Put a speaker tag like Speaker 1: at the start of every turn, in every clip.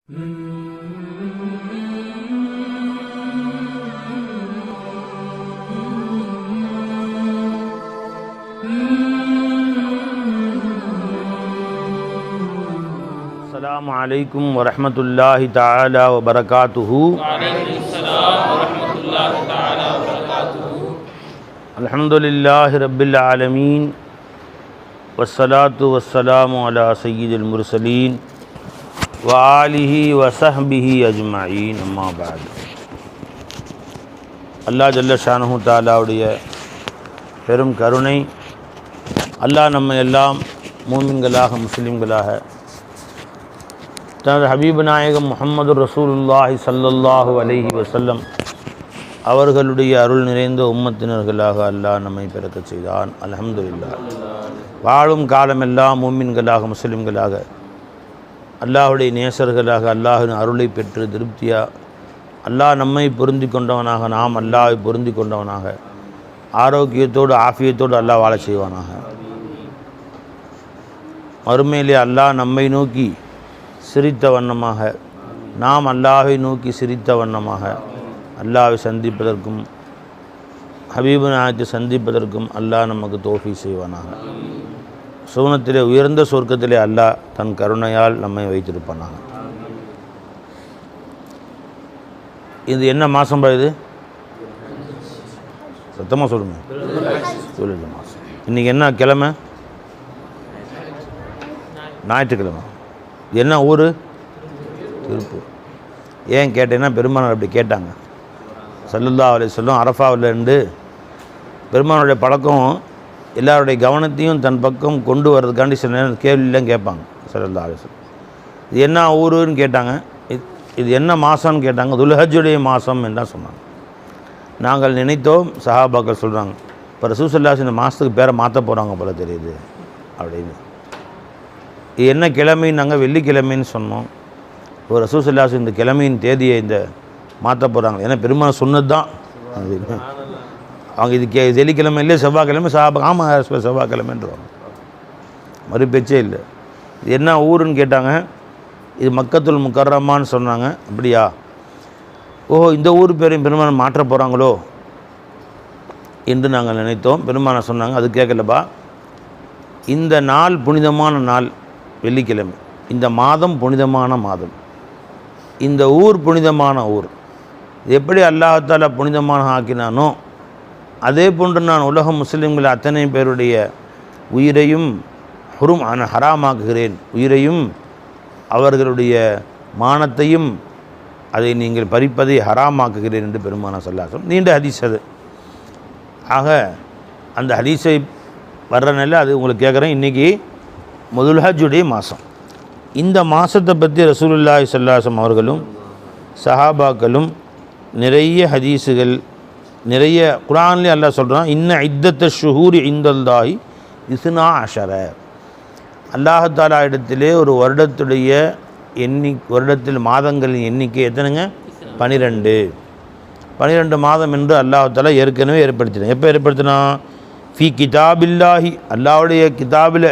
Speaker 1: السلام عليكم ورحمة الله تعالى وبركاته.
Speaker 2: وعليكم السلام ورحمة الله تعالى وبركاته.
Speaker 1: الحمد لله رب العالمين والصلاة والسلام على سيد المرسلين وآله وصحبه أجمعين. أما بعد. அல்லாஹ் ஜல்ல ஷானஹு தஆலாவுடைய பெரும் கருணை, அல்லாஹ் நம்ம எல்லாம் மூமின்களாக முஸ்லிம்களாக தனது ஹபீப் நாயகம் முஹம்மது ரசூலுல்லாஹி ஸல்லல்லாஹு அலைஹி வஸல்லம் அவர்களுடைய அருள் நிறைந்த உம்மத்தினர்களாக அல்லாஹ் நம்மை பிறக்கச் செய்தான். அல்ஹம்துலில்லாஹ். வாழும் காலமெல்லாம் மூமின்களாக முஸ்லிம்களாக அல்லாஹுடைய நேசர்களாக அல்லாஹின் அருளை பெற்று திருப்தியாக அல்லாஹ் நம்மை பொருந்தி கொண்டவனாக, நாம் அல்லாஹை பொருந்தி கொண்டவனாக, ஆரோக்கியத்தோடு ஆஃபியத்தோடு அல்லாஹ் வாழ செய்வானாக. மறுமையிலே அல்லாஹ் நம்மை நோக்கி சிரித்த வண்ணமாக, நாம் அல்லாஹை நோக்கி சிரித்த வண்ணமாக அல்லாஹை சந்திப்பதற்கும் ஹபீபு நாயகத்தை சந்திப்பதற்கும் அல்லாஹ் நமக்கு தௌஃபீக் செய்வானாக. சுவனத்திலே உயர்ந்த சொர்க்கத்திலே அல்லாஹ் தன் கருணையால் நம்மை வைத்திருப்பானாக. இது என்ன மாதம் இது? சத்தமாக சொல்லுங்கள். துல்ஹஜ் மாதம். இன்றைக்கி என்ன கிழமை? ஞாயிற்றுக்கிழமை. என்ன ஊர்? திருப்பூர். ஏன் கேட்டேன்னா, பெருமானார் அப்படி கேட்டாங்க. ஸல்லல்லாஹு அலைஹி வஸல்லம் அரஃபாவில் இருந்து பெருமானுடைய பழக்கம் எல்லாருடைய கவனத்தையும் தன் பக்கம் கொண்டு வர்றதுக்காண்டி சில நேரம் கேள்வியெல்லாம் கேட்பாங்க. ஸல்லல்லாஹு அலைஹி வஸல்லம் இது என்ன ஊருன்னு கேட்டாங்க. இது என்ன மாதம்னு கேட்டாங்க. துல்ஹஜ்ஜுடைய மாதம் என்று தான் சொன்னாங்க. நாங்கள் நினைத்தோம், சஹாபாக்கள் சொல்கிறாங்க, இப்போ ரசூல் ஸல்லல்லாஹு அலைஹி வஸல்லம் இந்த மாதத்துக்கு பேரை மாற்ற போகிறாங்க போல தெரியுது அப்படின்னு. இது என்ன கிழமைன்னு நாங்கள் வெள்ளிக்கிழமைன்னு சொன்னோம். ஒரு ரசூல் ஸல்லல்லாஹு அலைஹி வஸல்லம் இந்த கிழமையின் தேதியை இந்த மாற்ற போகிறாங்க. ஏன்னா பெருமாள் சொன்னது தான் அது. அவங்க இது வெள்ளிக்கிழமை இல்லையே செவ்வாய்க்கிழமை, ஆமாம் செவ்வாய்க்கிழமைன்றவாங்க, மறு பேச்சே இல்லை. இது என்ன ஊருன்னு கேட்டாங்க. இது மக்கத்துல் முக்கர்ரமான்னு சொன்னாங்க. அப்படியா? ஓஹோ, இந்த ஊர் பேரையும் பெருமாள் மாற்ற போகிறாங்களோ என்று நாங்கள் நினைத்தோம். பெருமானை சொன்னாங்க, அது கேட்கலப்பா, இந்த நாள் புனிதமான நாள் வெள்ளிக்கிழமை, இந்த மாதம் புனிதமான மாதம், இந்த ஊர் புனிதமான ஊர். எப்படி அல்லாஹ்தாலா புனிதமான ஆக்கினானோ அதே போன்று நான் உலக முஸ்லிம்கள் அத்தனை பேருடைய உயிரையும் ஹராமாக்குகிறேன். உயிரையும் அவர்களுடைய மானத்தையும் அதை நீங்கள் பறிப்பதை ஹராமாக்குகிறேன் என்று பெருமானா ஸல்லல்லாஹு அலைஹி வஸல்லம் நீண்ட ஹதீஸ் அது. ஆக அந்த ஹதீஸை வர்றனால அது உங்களுக்கு கேட்குறேன். இன்றைக்கி துல்ஹஜ்ஜுடைய மாதம். இந்த மாதத்தை பற்றி ரசூலுல்லாஹி ஸல்லல்லாஹு அலைஹி வஸல்லம் அவர்களும் சஹாபாக்களும் நிறைய ஹதீஸுகள், நிறைய குர்ஆன்லேயே அல்லாஹ் சொல்கிறான், இன்ன இத்தத்த ஷுஹூரி இந்தல்லாஹி இஸ்னா அஷர. அல்லாஹ் தஆலா இடத்திலே ஒரு வருடத்துடைய வருடத்தில் மாதங்களின் எண்ணிக்கை எத்தனைங்க? 12 மாதம் என்று அல்லாஹ் தஆலா ஏற்கனவே ஏற்படுத்தினான். எப்போ ஏற்படுத்தினா? ஃபி கிதாபில்லாஹி, அல்லாஹ்வுடைய கிதாபில்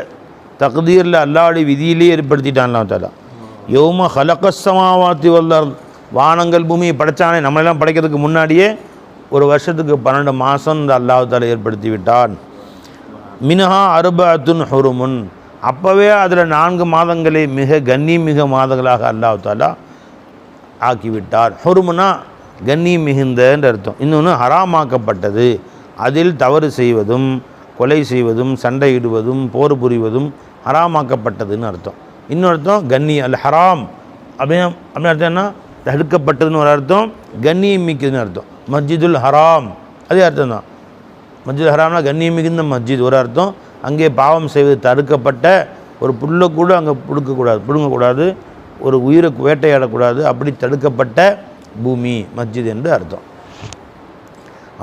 Speaker 1: தக்தீரில் அல்லாஹ்வுடைய விதியிலே ஏற்படுத்திட்டான் அல்லாஹ் தஆலா. யௌம ஹலகஸ் ஸமாவாத்தி வல் அர்த், வானங்கள் பூமியை படைத்தானே, நம்மளெல்லாம் படைக்கிறதுக்கு முன்னாடியே ஒரு வருஷத்துக்கு 12 மாதம் இந்த அல்லாஹ் தஆலா ஏற்படுத்தி விட்டான். மின்ஹா அர்பஅத்துன் ஹுருமுன், அப்போவே அதில் 4 மாதங்களை மிக கண்ணியமிக மாதங்களாக அல்லாஹ் தஆலா ஆக்கிவிட்டார். ஹுருமுனா கண்ணியம் மிகுந்தன்ற அர்த்தம். இன்னொன்று ஹராமாக்கப்பட்டது, அதில் தவறு செய்வதும் கொலை செய்வதும் சண்டையிடுவதும் போர் புரிவதும் ஹராமாக்கப்பட்டதுன்னு அர்த்தம். இன்னொருத்தம் கண்ணி அல் ஹராம் அப்படின்னு அர்த்தம் என்ன? தடுக்கப்பட்டதுன்னு ஒரு அர்த்தம், கண்ணியம் மிக்கதுன்னு அர்த்தம். மஸ்ஜிதுல் ஹராம் அதே அர்த்தம் தான். மஸ்ஜிதுல் ஹராம்னா கண்ணியம் மிகுந்த மஸ்ஜித் ஒரு அர்த்தம். அங்கே பாவம் செய்வது தடுக்கப்பட்ட, ஒரு புல்லை கூட அங்கே பிடுங்கக்கூடாது, ஒரு உயிரை வேட்டையாடக்கூடாது, அப்படி தடுக்கப்பட்ட பூமி மஸ்ஜித் என்று அர்த்தம்.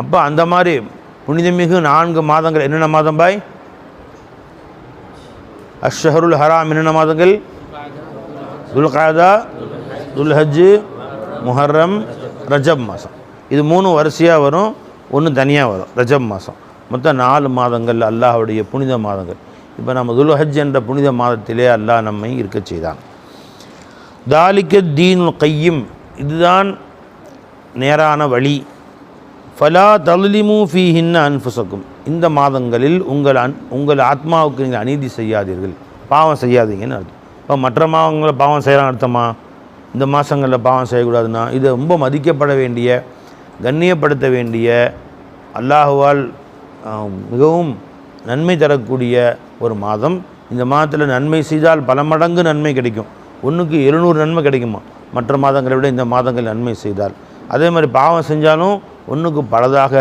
Speaker 1: அப்போ அந்த மாதிரி புனிதமிகு 4 மாதங்கள் என்னென்ன மாதம் பாய்? அஷ்ஷஹருல் ஹராம் என்னென்ன மாதங்கள்? துல்காதா, துல்ஹஜ், முஹர்ரம், ரஜப் மாதம். இது 3 வரிசையாக வரும், ஒன்று தனியாக வரும். ரஜப் மாதம் மொத்தம் 4 மாதங்கள் அல்லாஹ்வுடைய புனித மாதங்கள். இப்போ நம்ம துல்ஹஜ் என்ற புனித மாதத்திலே அல்லாஹ் நம்மை இருக்க செய்தான். தாலிக்க தீனுல் கையும், இதுதான் நேரான வழி. ஃபலா தல்லிமு ஃபீஹின்ன அன்ஃபுசக்கும், இந்த மாதங்களில் உங்கள் ஆத்மாவுக்கு நீங்கள் அநீதி செய்யாதீர்கள், பாவம் செய்யாதீங்கன்னு அர்த்தம். இப்போ மற்ற மாதங்களில் பாவம் செய்யலாம் அர்த்தமா? இந்த மாதங்களில் பாவம் செய்யக்கூடாதுன்னா, இது ரொம்ப மதிக்கப்பட வேண்டிய, கண்ணியப்படுத்த வேண்டிய, அல்லாஹுவால் மிகவும் நன்மை தரக்கூடிய ஒரு மாதம். இந்த மாதத்தில் நன்மை செய்தால் பல மடங்கு நன்மை கிடைக்கும். 1க்கு 700 நன்மை கிடைக்குமா மற்ற மாதங்களை விட இந்த மாதங்கள் நன்மை செய்தால். அதே மாதிரி பாவம் செஞ்சாலும் 1க்கு பலதாக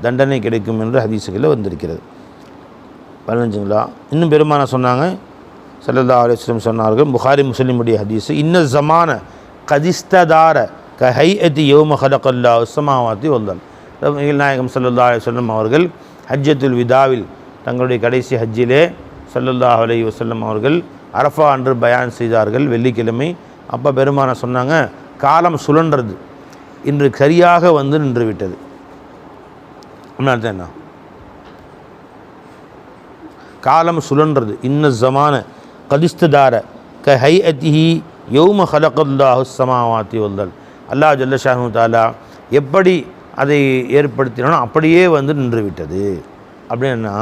Speaker 1: தண்டனை கிடைக்கும் என்று ஹதீஸுகளில் வந்திருக்கிறது. 15ங்களா? இன்னும் பெருமானா சொன்னாங்க, ஸல்லல்லாஹு அலைஹி வஸல்லம் சொன்னார்கள், புகாரி முஸ்லிமுடைய ஹதீஸு, இன்ன ஸமான கதிஸ்ததார கஹைஅதி யௌம ஹலகல்லாஹு ஸமாவாதி வல் அர்த். நாயகம் ஸல்லல்லாஹு அலைஹி வஸல்லம் அவர்கள் ஹஜ்ஜத்துல் விதாவில், தங்களுடைய கடைசி ஹஜ்ஜிலே ஸல்லல்லாஹு அலைஹி வஸல்லம் அவர்கள் அரஃபா அன்று பயான் செய்தார்கள், வெள்ளிக்கிழமை. அப்போ பெருமானா சொன்னாங்க, காலம் சுழன்றது, இன்று சரியாக வந்து நின்று விட்டது. அர்த்தம் என்ன? காலம் சுழன்றது. இன்ன ஸமான கதிஸ்ததார க ஹைஅதிஹி யௌம ஹலகல்லாஹு ஸமாவாதி வல் அர்த். அல்லாஹ் ஜல்ல ஷானஹு தஆலா எப்படி அதை ஏற்படுத்தினாலும் அப்படியே வந்து நின்று விட்டது. அப்படின்னா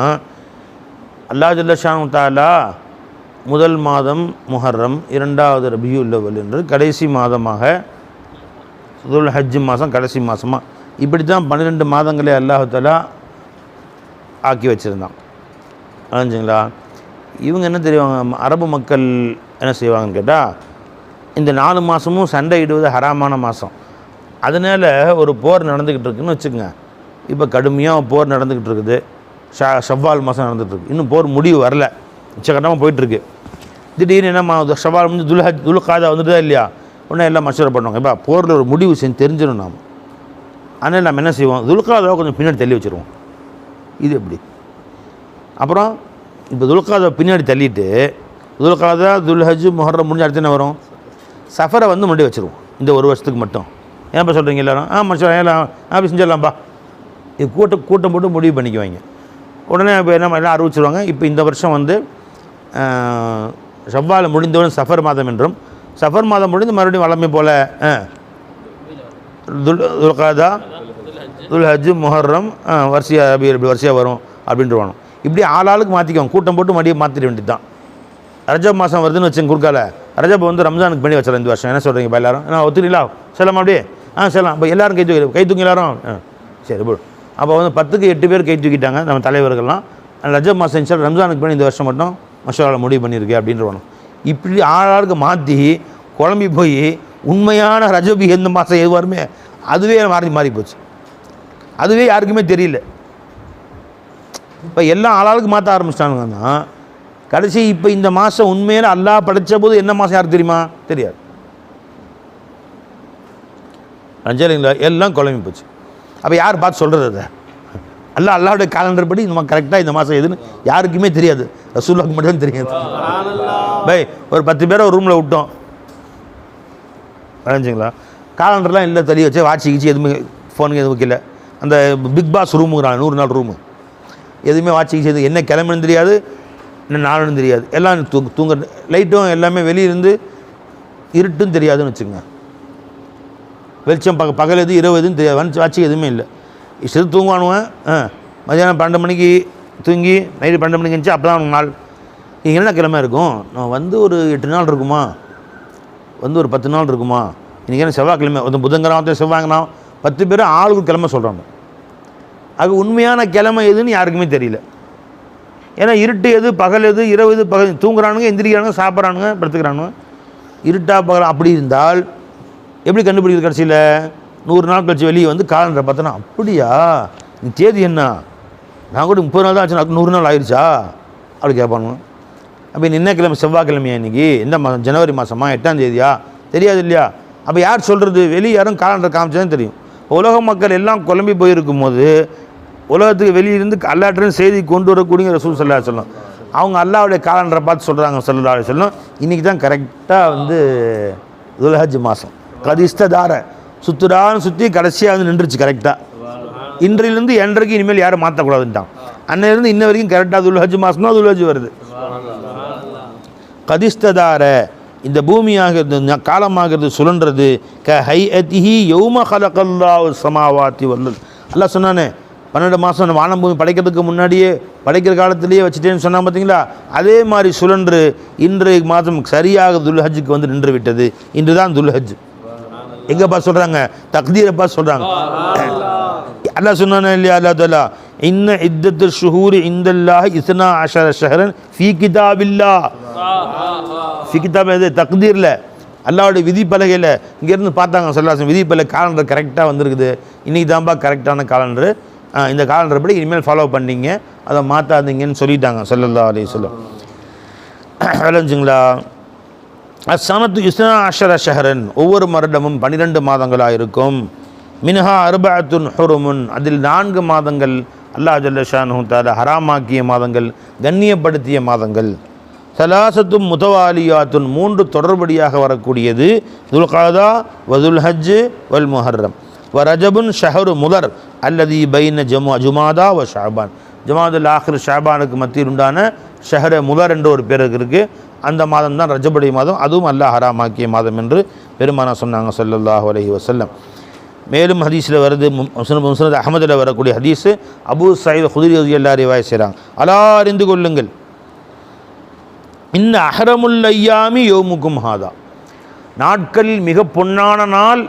Speaker 1: அல்லாஹ் ஜல்ல ஷானஹு தஆலா முதல் மாதம் முஹர்ரம், 2வது ரபியுல் அவ்வல் என்று கடைசி மாதமாக துல் ஹஜ் மாதம் கடைசி மாதமாக இப்படி தான் 12 மாதங்களே அல்லாஹ் தஆலா ஆக்கி வச்சுருந்தான். புரிஞ்சுங்களா? இவங்க என்ன தெரியுவாங்க, அரபு மக்கள் என்ன செய்வாங்கன்னு கேட்டால், இந்த 4 மாதமும் சண்டை இடுவது ஹராமான மாதம். அதனால் ஒரு போர் நடந்துக்கிட்டு இருக்குன்னு வச்சுக்கோங்க. இப்போ கடுமையாக போர் நடந்துக்கிட்டு இருக்குது, ஷவ்வால் மாதம் நடந்துகிட்ருக்கு, இன்னும் போர் முடிவு வரல, உச்சகட்டமாக போயிட்டுருக்கு. திடீர்னு என்ன ஷவ்வால் முடிஞ்சு துல்காதா வந்துட்டு தான் இல்லையா, உடனே எல்லாம் மஷூரா பண்ணுவாங்க, இப்போ போரில் ஒரு முடிவு செஞ்சு தெரிஞ்சிடும் நாம். அதனால் நம்ம என்ன செய்வோம், துல்காதாவை கொஞ்சம் பின்னாடி தள்ளி வச்சுருவோம். இது எப்படி? அப்புறம் இப்போ துல்காதாவை பின்னாடி தள்ளிட்டு துல்காதா துல்ஹஜ் முஹர்ரம் முடிஞ்ச அடுத்து என்ன வரும், சஃபரை வந்து முன்னாடி வச்சுருவோம். இந்த ஒரு வருஷத்துக்கு மட்டும். ஏன்ப்பா சொல்கிறீங்க எல்லாரும்? மனுஷன் எல்லாம் அப்படி செஞ்சிடலாம்ப்பா. இது கூட்டம் போட்டு முடிவு பண்ணிக்குவாங்க. உடனே இப்போ என்ன எல்லாம் அறிவிச்சிருவாங்க, இப்போ இந்த வருஷம் வந்து ஷவ்வால் முடிந்தவுடன் சஃபர் மாதம் என்றும், சஃபர் மாதம் முடிந்து மறுபடியும் வளமை போல் துல்காதா துல்ஹஜ் முஹர்ரம் வரிசையாக இப்படி வரிசையாக வரும் அப்படின்ட்டு. இப்படி ஆளாளுக்கு மாற்றிக்குவாங்க, கூட்டம் போட்டு மறுபடியும் மாற்றிட வேண்டியது தான். ரஜப் மாதம் வருதுன்னு வச்சுங்க குறுக்கால, ரஜப் வந்து ரம்ஜானுக்கு பண்ணி வச்சிடலாம் இந்த வருஷம். என்ன சொல்கிறீங்க இப்போ எல்லாரும்? ஒத்துக்கிறீங்களா? செல்லாமா அப்படியே? செல்லாம். இப்போ எல்லோரும் கை தூக்கி எல்லாரும் சரி போடு. அப்போ வந்து 10க்கு 8 பேர் கை தூக்கிட்டாங்க நம்ம தலைவர்கள்லாம். ரஜப் மாதம் சார் ரம்ஜானுக்கு பண்ணி இந்த வருஷம் மட்டும் மஷூராவில் முடிவு பண்ணியிருக்கேன் அப்படின்றவனும். இப்படி ஆளாளுக்கு மாற்றி குழம்பி போய் உண்மையான ரஜபி எந்த மாதம் எது வருமே அதுவே மாறி போச்சு. அதுவே யாருக்குமே தெரியல. இப்போ எல்லாம் ஆளாளுக்கு மாற்ற ஆரம்பிச்சிட்டானுங்கன்னா கடைசி இப்போ இந்த மாதம் உண்மையில அல்லாஹ் படைத்த போது என்ன மாதம் யாருக்கு தெரியுமா? தெரியாது. அஞ்சலிங்களா? எல்லாம் குழம்பி போச்சு. அப்போ யார் பார்த்து சொல்கிறது? அதை அல்லாஹ்வுடைய காலண்டர் படி நம்ம கரெக்டாக இந்த மாதம் எதுன்னு யாருக்குமே தெரியாது, ரசூலுல்லாஹ்க்கு மட்டும் தான் தெரியாது. பை ஒரு 10 பேரை ஒரு ரூமில் விட்டோம், வரைஞ்சிங்களா? காலண்டர்லாம் இல்லை, தெரிய வச்சு வாட்சி கீச்சு எதுவுமே ஃபோனுக்கு எதுவும் வைக்கல. அந்த பிக் பாஸ் ரூமுங்கிறாங்க, 100 நாள் ரூமு, எதுவுமே வாட்சி கீச்சு எதுவும், என்ன கிளம்புன்னு தெரியாது, என்ன நாளுன்னு தெரியாது. எல்லாம் தூங்க லைட்டும் எல்லாமே வெளியிருந்து இருட்டும் தெரியாதுன்னு வச்சுக்கோங்க. வெளிச்சம் பகல் எது இரவு எதுவும் தெரியாது, வாட்சி எதுவுமே இல்லை. இஷ்டத்து தூங்குவானுவேன். மதியானம் 12 மணிக்கு தூங்கி நைட்டு 12 மணிக்கு இருந்துச்சு. அப்போ தான் நாள் இங்கே என்ன கிழமை இருக்கும், நான் வந்து ஒரு 8 நாள் இருக்குமா, வந்து ஒரு 10 நாள் இருக்குமா, இன்றைக்கி என்ன செவ்வாய்க்கிழமை, ஒரு புதன்கிழமை செவ்வாய்க்கிழமை 10 பேர் ஆளுக்கு கிழமை சொல்கிறாங்க. அது உண்மையான கிழமை எதுன்னு யாருக்குமே தெரியல. ஏன்னா இருட்டு எது பகல் எது இரவு எது பகல், தூங்குறானுங்க எந்திரிக்கிறானுங்க சாப்பிட்றானுங்க படுத்துக்கிறானுங்க, இருட்டா பகல். அப்படி இருந்தால் எப்படி கண்டுபிடிக்கிறது? கடைசியில் 100 நாள் கழிச்சு வெளியே வந்து காலண்டரை பார்த்தோன்னா, அப்படியா நீ தேதி என்ன, நான் கூட 30 நாள் தான் ஆச்சு, 100 நாள் ஆயிடுச்சா அப்படி கேட்பானுங்க. அப்போ என்ன கிழமை, செவ்வாய்க்கிழமையா இன்றைக்கி, எந்த மாதம், ஜனவரி மாதமா 8ஆம் தேதியா, தெரியாது இல்லையா? அப்போ யார் சொல்கிறது? வெளியே யாரும் காலண்டர் காமிச்சதான் தெரியும். உலக மக்கள் எல்லாம் குழம்பி போயிருக்கும் போது உலகத்துக்கு வெளியிருந்து அல்லாஹ்விடம் செய்தி கொண்டு வரக்கூடிய ரசூல் ஸல்லல்லாஹு அலைஹி வஸல்லம் அவங்க அல்லாஹ்வுடைய காலண்டரை பார்த்து சொல்கிறாங்க ஸல்லல்லாஹு அலைஹி வஸல்லம், இன்றைக்கி தான் கரெக்டாக வந்து துல்ஹஜ் மாதம் கதிஸ்ததார சுற்றுறான்னு சுற்றி கடைசியாக வந்து நின்றுச்சு கரெக்டாக. இன்றிலிருந்து என்றைக்கு இனிமேல் யாரும் மாற்றக்கூடாதுன்ட்டான். அன்னையிலேருந்து இன்ன வரைக்கும் கரெக்டாக துல்ஹஜ் மாதம் தான் துல்ஹஜ் வருது. கதிஸ்ததார இந்த பூமியாகிறது காலமாகிறது சுழன்றது க ஹைஅதிஹி யௌம ஹலகல்லாஹு ஸமாவாதி வல் அர்த். அல்லாஹ் சொன்னானே 12 மாதம் வானம் பூமி படைக்கிறதுக்கு முன்னாடியே படைக்கிற காலத்திலேயே வச்சுட்டேன்னு சொன்னால் பார்த்தீங்களா, அதே மாதிரி சுழன்று இன்றைய மாதம் சரியாக துல்ஹஜ்ஜுக்கு வந்து நின்று விட்டது. இன்று தான் துல்ஹஜ். எங்கப்பா சொல்கிறாங்க? தக்தீரப்பா சொல்கிறாங்க. அல்லாஹ் சொன்னானே இல்லையா, அல்லா தஆலா இன்ன இத்தத்து ஷுஹூரி இந்தல்லாஹி 12 ஷஹரன் ஃபீ கிதாபில்லாஹ். ஃபீ கிதாப் இது தக்தீரில் அல்லாஹ்வுடைய விதி பலகையில் இங்கேருந்து பார்த்தாங்க ஸல்லல்லாஹு விதி பலகை காலண்டர் கரெக்டாக வந்திருக்குது. இன்றைக்கி தான்ப்பா கரெக்டான காலண்டரு, இந்த காலண்டர் படி இனிமேல் ஃபாலோ பண்ணிங்க, அதை மாற்றாதீங்கன்னு சொல்லிட்டாங்க ஸல்லல்லாஹு அலைஹி வஸல்லம். விளைஞ்சுங்களா? அஸ்ஸனத்து 12 ஷஹரன், ஒவ்வொரு வருடமும் 12 மாதங்களாக இருக்கும். மின்ஹா அர்பஅத்துன் ஹுருமுன், அதில் 4 மாதங்கள் அல்லாஹ் ஜல்ல ஷானுஹு தஆலா ஹராமாக்கிய மாதங்கள், கண்ணியப்படுத்திய மாதங்கள். சலாசத்தும் முத்தவாலியாத்துன், 3 தொடர்படியாக வரக்கூடியது. துல்காதா வதுல் ஹஜ் வல் முஹர்ரம் வ ரஜபுன் ஷஹரு முதர் அல்லதி பைன ஜுமாதா வ ஷாபான். ஜமாதுல் ஆஹிர் ஷாபானுக்கு மத்தியில் உண்டான ஷஹர முதர் என்ற ஒரு பேருக்கு இருக்குது. அந்த மாதம் தான் ரஜபுடைய மாதம், அதுவும் அல்லாஹ் ஹராமாக்கிய மாதம் என்று பெருமானா சொன்னாங்க ஸல்லல்லாஹு அலைஹி வஸல்லம். மேலும் ஹதீஸில் வருது, முஸ்னத் அஹ்மதில் வரக்கூடிய ஹதீஸு, அபூ சயீத் குத்ரி ரலியல்லாஹு அன்ஹு ரிவாயத் செய்கிறாங்க. அலா அறிந்து கொள்ளுங்கள், இந்த அஹ்ரமுல் ஐயாமி யௌமுக்கும் ஹாதா, நாட்களில் மிக பொன்னான நாள்,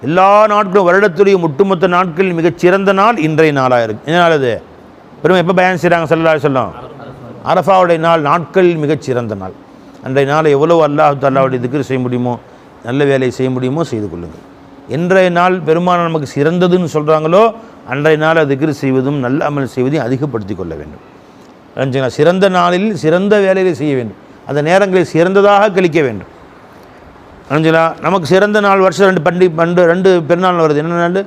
Speaker 1: எல்லா நாட்களும் வருடத்துடைய ஒட்டுமொத்த நாட்களில் மிகச் சிறந்த நாள் இன்றைய நாளாக இருக்குது. என்ன நாள் அது? பெருமை எப்போ பயன் செய்கிறாங்க ஸல்லல்லாஹு அலைஹி வஸல்லம்? அரஃபாவுடைய நாள் நாட்களில் மிகச் சிறந்த நாள். அன்றைய நாளை எவ்வளோ அல்லாஹ் தஆலாவுடைய திக்ர் செய்ய முடியுமோ, நல்ல வேலை செய்ய முடியுமோ செய்து கொள்ளுங்கள். இன்றைய நாள் பெருமானார் நமக்கு சிறந்ததுன்னு சொல்கிறாங்களோ, அன்றைய நாள் திக்ர் செய்வதும் நல்ல அமல் செய்வதையும் அதிகப்படுத்தி கொள்ள வேண்டும். நினச்சிங்களா? சிறந்த நாளில் சிறந்த வேலைகளை செய்ய வேண்டும், அந்த நேரங்களை சிறந்ததாக கழிக்க வேண்டும். நினச்சிங்களா? நமக்கு சிறந்த நாள் வருஷம் 2 பெருநாள் வருது. என்ன நாள்?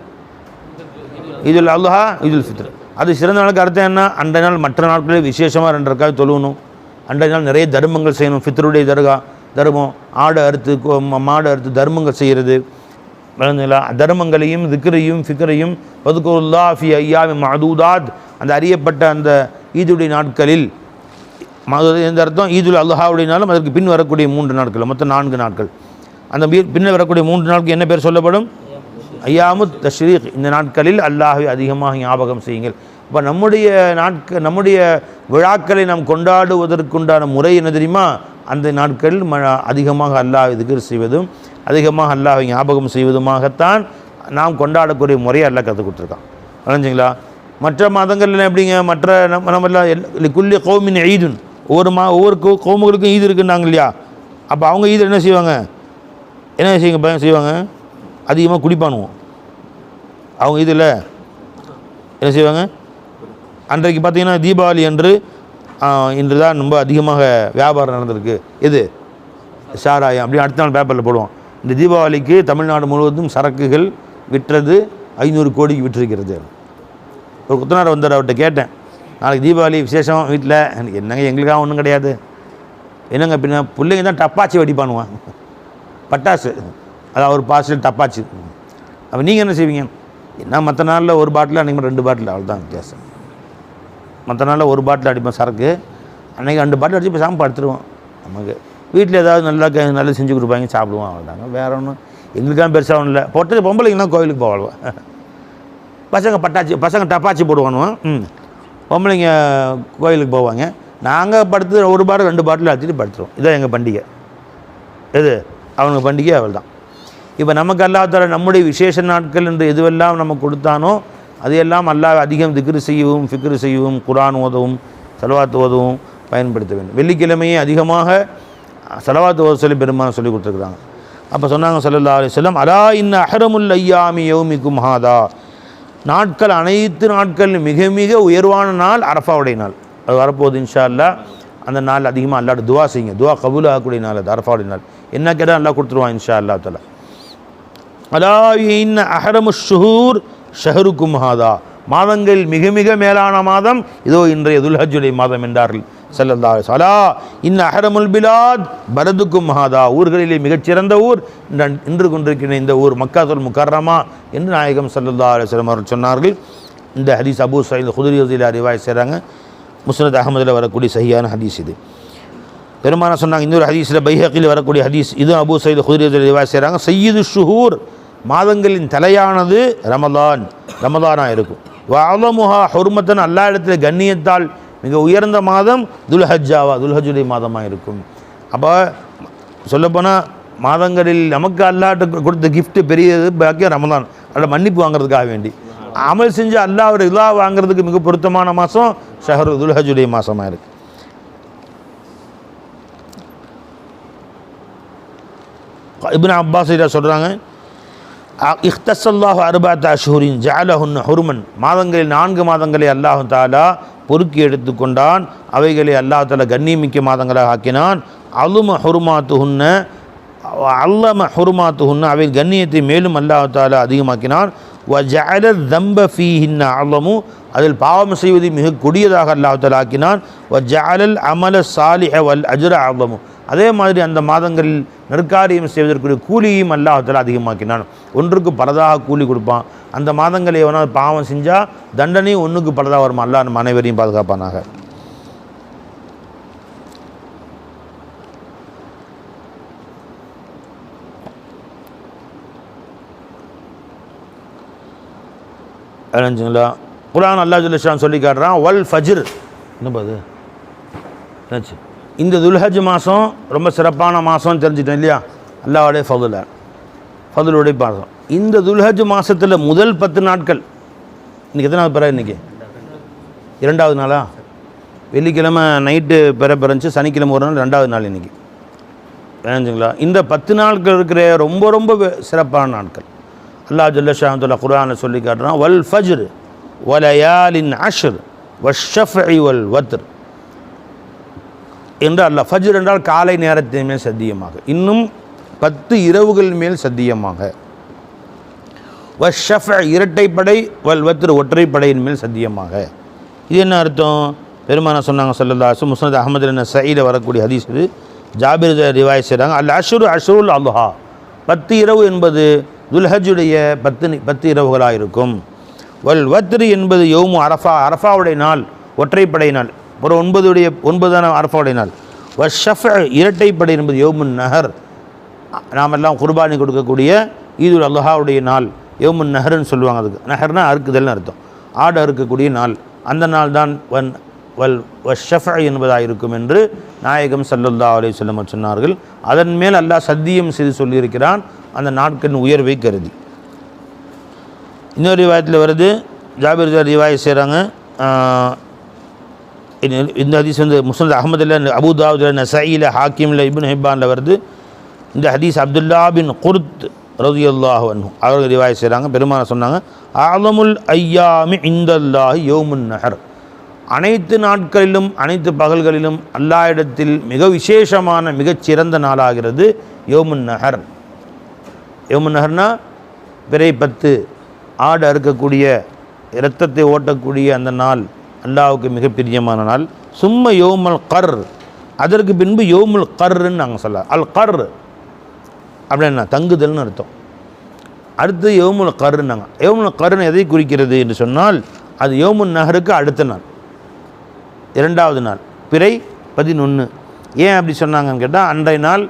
Speaker 1: ஈதுல் அல்ஹா, ஈதுல் ஃபித்ர். அது சிறந்த நாளுக்கு அர்த்தம் என்ன? அன்றைய நாள் மற்ற நாட்களில் விசேஷமாக 2 ரக்காத் தொழுவணும். அன்றைய நாள் நிறைய தர்மங்கள் செய்யணும். ஃபித்ருடைய தர்மம், ஆடு அறுத்து மாடு அறுத்து தர்மங்கள் செய்கிறது. விளங்குங்களா? தர்மங்களையும் திக்ரையும் ஃபிக்ரையும் வதுகுருல்லாஹ் ஃபி ஐயாமி மஅதூதாத், அந்த அறியப்பட்ட அந்த ஈதுடைய நாட்களில், எந்த அர்த்தம்? ஈதுல் அல்ஹாவுடைய நாளும் அதற்கு பின் வரக்கூடிய 3 நாட்கள், மொத்தம் 4 நாட்கள். அந்த பின்னர் வரக்கூடிய 3 நாட்களுக்கு என்ன பேர் சொல்லப்படும்? ஐயாமு தஷ்ரீக். இந்த நாட்களில் அல்லாஹ்வை அதிகமாக ஞாபகம் செய்யுங்கள். இப்போ நம்முடைய விழாக்களை நாம் கொண்டாடுவதற்குண்டான முறை என்ன தெரியுமா? அந்த நாட்களில் அதிகமாக அல்லாஹ்வை திக்ர் செய்வதும் அதிகமாக அல்லாஹ்வை ஞாபகம் செய்வதுமாகத்தான் நாம் கொண்டாடக்கூடிய முறையை அல்லாஹ் கற்றுக் கொடுத்துருக்கான். விளைஞ்சிங்களா? மற்ற மாதங்கள்லாம் எப்படிங்க? மற்ற நம்மெல்லாம் குல்லி கௌமின் ஈதுன், ஒவ்வொரு கௌமுகளுக்கும் ஈது இருக்குன்னாங்க இல்லையா? அப்போ அவங்க ஈது என்ன செய்வாங்க? என்ன செய்வாங்க? அதிகமாக குடிப்பானுவோம். அவங்க இதில் என்ன செய்வாங்க? அன்றைக்கு பார்த்திங்கன்னா தீபாவளி அன்று, இன்று தான் ரொம்ப அதிகமாக வியாபாரம் நடந்திருக்கு. எது? சாராயம். அப்படி அடுத்த நாள் பேப்பரில் போடுவோம், இந்த தீபாவளிக்கு தமிழ்நாடு முழுவதும் சரக்குகள் விற்றது 500 கோடிக்கு விற்றிருக்கிறது. ஒரு குத்தனார் வந்தார், அவர்கிட்ட கேட்டேன், நாளைக்கு தீபாவளி விசேஷம் வீட்டில். என்னங்க எங்களுக்காக ஒன்றும் கிடையாது. என்னங்க பின்ன பிள்ளைங்க தான் டப்பாச்சி வெடிப்பானுவான், பட்டாசு, அதாவது ஒரு பாசில் டப்பாச்சு. அப்போ நீங்கள் என்ன செய்வீங்க? என்ன மற்ற நாளில் ஒரு பாட்டில், அன்றைக்கி 2 பாட்டில், அவ்வளோதான் வித்தியாசம். மற்ற நாளில் ஒரு பாட்டில் அடிப்போம் சரக்கு, அன்றைக்கி 2 பாட்டில் அடித்து இப்போ சாப்பிட்டு படுத்துருவோம். நமக்கு வீட்டில் ஏதாவது நல்லா செஞ்சு கொடுப்பாங்க, சாப்பிடுவோம், அவ்வளோதாங்க. வேறு ஒன்றும் எங்களுக்காக பெருசாக ஒன்றும் இல்லை. பொட்டது பொம்பளைங்கலாம் கோவிலுக்கு போவாள்வா, பசங்க டப்பாச்சி போடுவானுவோம். பொம்பளைங்க கோயிலுக்கு போவாங்க. நாங்கள் படுத்து 1 பாட்டில் 2 பாட்டில் அடிச்சுட்டு படுத்துருவோம். இதான் எங்கள் பண்டிகை. எது? அவங்க பண்டிகை அவள் தான். இப்போ நமக்கு அல்லாஹ் தஆலா நம்முடைய விசேஷ நாட்கள் என்று எதுவெல்லாம் நமக்கு கொடுத்தானோ அதையெல்லாம் அல்லாஹ் அதிகம் திக்ரு செய்யவும் ஃபிக்ரு செய்யவும் குர்ஆன் ஓதவும் ஸலவாத் ஓதவும் பயன்படுத்த வேண்டும். வெள்ளிக்கிழமையே அதிகமாக ஸலவாத் ஓத சொல்லி பெருமானார் சொல்லி கொடுத்துருக்குறாங்க. அப்போ சொன்னாங்க ஸல்லல்லாஹு அலைஹி வஸல்லம், அலா இன்ன அஹ்ரமுல் ஐயாமி யௌமிக்கும் ஹாதா, நாட்கள் அனைத்து நாட்களிலும் மிக மிக உயர்வான நாள் அரஃபாவுடைய நாள். அது வரப்போகுது இன்ஷா அல்லாஹ். அந்த நாள் அதிகமாக அல்லாஹ்ட்ட துவா செய்யுங்க. துவா கபூல் ஆகக்கூடிய நாள் அது அரஃபாவுடைய நாள். என்ன கேட்டால் அல்லாஹ் கொடுத்துருவான் இன்ஷா அல்லாஹ் தஆலா. அலா இன்ன அஹ்ரமு ஷுஹூர் ஷஹருக்கும் ஹாதா, மாதங்கள் மிக மிக மேலான மாதம் இதோ இன்றைய துல்ஹஜ்ஜுடைய மாதம் என்றார்கள் ஸல்லல்லாஹு அலைஹி வஸல்லம். அலா இன்ன அஹ்ரமுல் பிலாத் பலதுக்கும் ஹாதா, ஊர்களிலே மிகச்சிறந்த ஊர் இன்று கொண்டிருக்கிற இந்த ஊர் மக்காத்துல் முக்கர்ரமா என்று நாயகம் ஸல்லல்லாஹு அலைஹி வஸல்லம் அவர்கள் சொன்னார்கள். இந்த ஹதீஸ் அபூ சயீத் குத்ரி ரலியல்லாஹு அன்ஹு ரிவாயத் செய்கிறாங்க. முஸ்னத் அஹ்மதில் வரக்கூடிய சஹீஹான ஹதீஸ் இது. பெருமானா சொன்னாங்க இன்னொரு ஹதீஸில் பைஹக்கில் வரக்கூடிய ஹதீஸ், இது அபூ சயீத் குத்ரி ரிவாயத் செய்கிறாங்க, சய்யிது ஷுஹூர் மாதங்களின் தலையானது ரமதானாக இருக்கும். வஅலமுஹா ஹுர்மத்தன் அல்லா இடத்துல கண்ணியத்தால் மிக உயர்ந்த மாதம் துல்ஹஜ்ஜுடைய மாதமாக இருக்கும். அப்போ சொல்லப்போனால் மாதங்களில் நமக்கு அல்லாஹ்ட்ட கொடுத்த கிஃப்ட்டு பெரியது பாக்கியம் ரமதான். அதில் மன்னிப்பு வாங்குறதுக்காக வேண்டி அமல் செஞ்சு அல்லாஹ் ஒரு இதா வாங்குறதுக்கு மிக பொருத்தமான மாதம் ஷஹரு துல்ஹஜ்ஜுடைய மாதமாக இருக்குது. இப்னு அப்பாஸ் சொல்கிறாங்க, இஹ்தஸல்லாஹு அர்பஅத அஷ்ஹுரின் ஜஅலஹுன்ன ஹுர்மன், மாதங்களில் 4 மாதங்களை அல்லாஹ் தஆலா பொறுக்கி எடுத்துக்கொண்டான், அவைகளை அல்லாஹ் தஆலா கண்ணியமிக்க மாதங்களாக ஆக்கினான். அல்லம ஹுர்மாத்துஹுன்ன அவை கண்ணியத்தை மேலும் அல்லாஹ் தஆலா அதிகமாக்கினான். வ ஜஅல தம்ப ஃபீஹின்ன அலமு, அதில் பாவம் செய்வது மிக கொடியதாக அல்லாஹ் தஆலா ஆக்கினான். வ ஜஅலல் அமல சாலிஹ வல் அஜ்ர அலமு, அதே மாதிரி அந்த மாதங்களில் நற்காரியம் செய்வதற்குரிய கூலியும் அல்லாஹ் தஆலா அதிகமாக்கினான். ஒன்றுக்கு பலதாக கூலி கொடுப்பான். அந்த மாதங்களை எவனால் பாவம் செஞ்சால் தண்டனை ஒன்றுக்கு பலதாக வருமா. அல்லாஹ் நம்ம அனைவரையும் பாதுகாப்பானாக. அலைஞ்சுங்களா குர்ஆன் அல்லாஹ் ஜல்ல ஷான் சொல்லி காட்டுறான், வல் ஃபஜ்ர். என்னப்பா அது என்னாச்சு? இந்த துல்ஹஜ் மாதம் ரொம்ப சிறப்பான மாதம்னு தெரிஞ்சுட்டேன் இல்லையா, அல்லாஹ்வுடைய ஃபதுலுடைய மாதம். இந்த துல்ஹஜ் மாதத்தில் முதல் 10 நாட்கள், இன்றைக்கி எத்தனாவது பிற? இன்றைக்கி 2வது நாளா? வெள்ளிக்கிழமை நைட்டு பிறந்துச்சு, சனிக்கிழமை ஒரு நாள், 2வது நாள் இன்றைக்கி. தெரிஞ்சுங்களா? இந்த 10 நாட்கள் இருக்கிற ரொம்ப ரொம்ப சிறப்பான நாட்கள். அல்லாஹ் ஜல்ல ஷானுல்ல குர்ஆனை சொல்லி காட்டுறான், வல் ஃபஜ்ர் வலயாலின் அஷ்ர் வஷ்ஷஃபஇ வல் வத்ர் என்று அல்லாஹ். ஃபஜ்ர் என்றால் காலை நேரத்தின் மேல் சத்தியமாக, இன்னும் 10 இரவுகள் மேல் சத்தியமாக. வஷ்ஷஃப இரட்டைப்படை, வல் வத்ர் ஒற்றைப்படையின் மேல் சத்தியமாக. இது என்ன அர்த்தம்? பெருமானா சொன்னாங்க ஸல்லல்லாஹு அலைஹி வஸல்லம், முஸ்னத் அஹ்மது நஸஈல வரக்கூடிய ஹதீஸ் இது, ஜாபிர் ரிவாயத் செய்கிறாங்க, அல் அஷ்ரு அஷ்ருல் அல்ஹா, 10 இரவு என்பது துல்ஹஜ்ஜுடைய 10 இரவுகளாக இருக்கும். வல் வத்ர் என்பது யௌமு அரஃபா, அரஃபாவுடைய நாள், ஒற்றைப்படை நாள். ஒரு 9 அரஃபாவுடைய நாள். வஷ்ஷஃப இரட்டைப்படை என்பது யௌமுன் நஹர், நாம் எல்லாம் குர்பானி கொடுக்கக்கூடிய ஈதுல் அல்ஹாவுடைய நாள், யௌமுன் நஹர்னு சொல்லுவாங்க. அதுக்கு நஹர்னா அறுக்குதல்னு அர்த்தம், ஆடு அறுக்கக்கூடிய நாள். அந்த நாள் தான் வஷ்ஷஃப என்பதாக இருக்கும் என்று நாயகம் ஸல்லல்லாஹு அலைஹி வஸல்லம் சொன்னார்கள். அதன் மேல் அல்லாஹ் சத்தியம் செய்து சொல்லியிருக்கிறான், அந்த நாட்களின் உயர்வை கருதி. இன்னொரு ரிவாயத்தில் வருது, ஜாபிர் ரிவாயத் செய்கிறாங்க, இந்த ஹதீஸ் வந்து முஸ்னத் அஹ்மதுல, அபூ தாவூதுல, நஸஈல, ஹாக்கிமில், இப்னு ஹிப்பானில் வருது. இந்த ஹதீஸ் அப்துல்லா பின் குர்த் ரலியல்லாஹு அன்ஹு அவர்கள் ரிவாயத் செய்கிறாங்க. பெருமானா சொன்னாங்க, அஅலமுல் ஐயாமி இந்தல்லாஹி யௌமுன் நஹர், அனைத்து நாட்களிலும் அனைத்து பகல்களிலும் அல்லாஹ்விடத்தில் மிக விசேஷமான மிகச்சிறந்த நாளாகிறது யௌமுன் நஹர். யௌமுன் நஹர்னா பிறை 10, ஆடு அறுக்கக்கூடிய, இரத்தத்தை ஓட்டக்கூடிய அந்த நாள் அல்லாஹ்வுக்கு மிக பிரியமான நாள். சும்ம யௌமுல் கர், அதற்கு பின்பு யௌமுல் கர்ன்னு நாங்கள் சொல்ல. அல் கர் அப்படின்னா தங்குதல்னு அர்த்தம். அடுத்து யௌமுல் கர்னாங்க. யௌமுல் கர்னு எதை குறிக்கிறது என்று சொன்னால், அது யௌமுன் நஹருக்கு அடுத்த நாள், 2வது நாள், பிறை 11. ஏன் அப்படி சொன்னாங்கன்னு கேட்டால், அன்றைய நாள்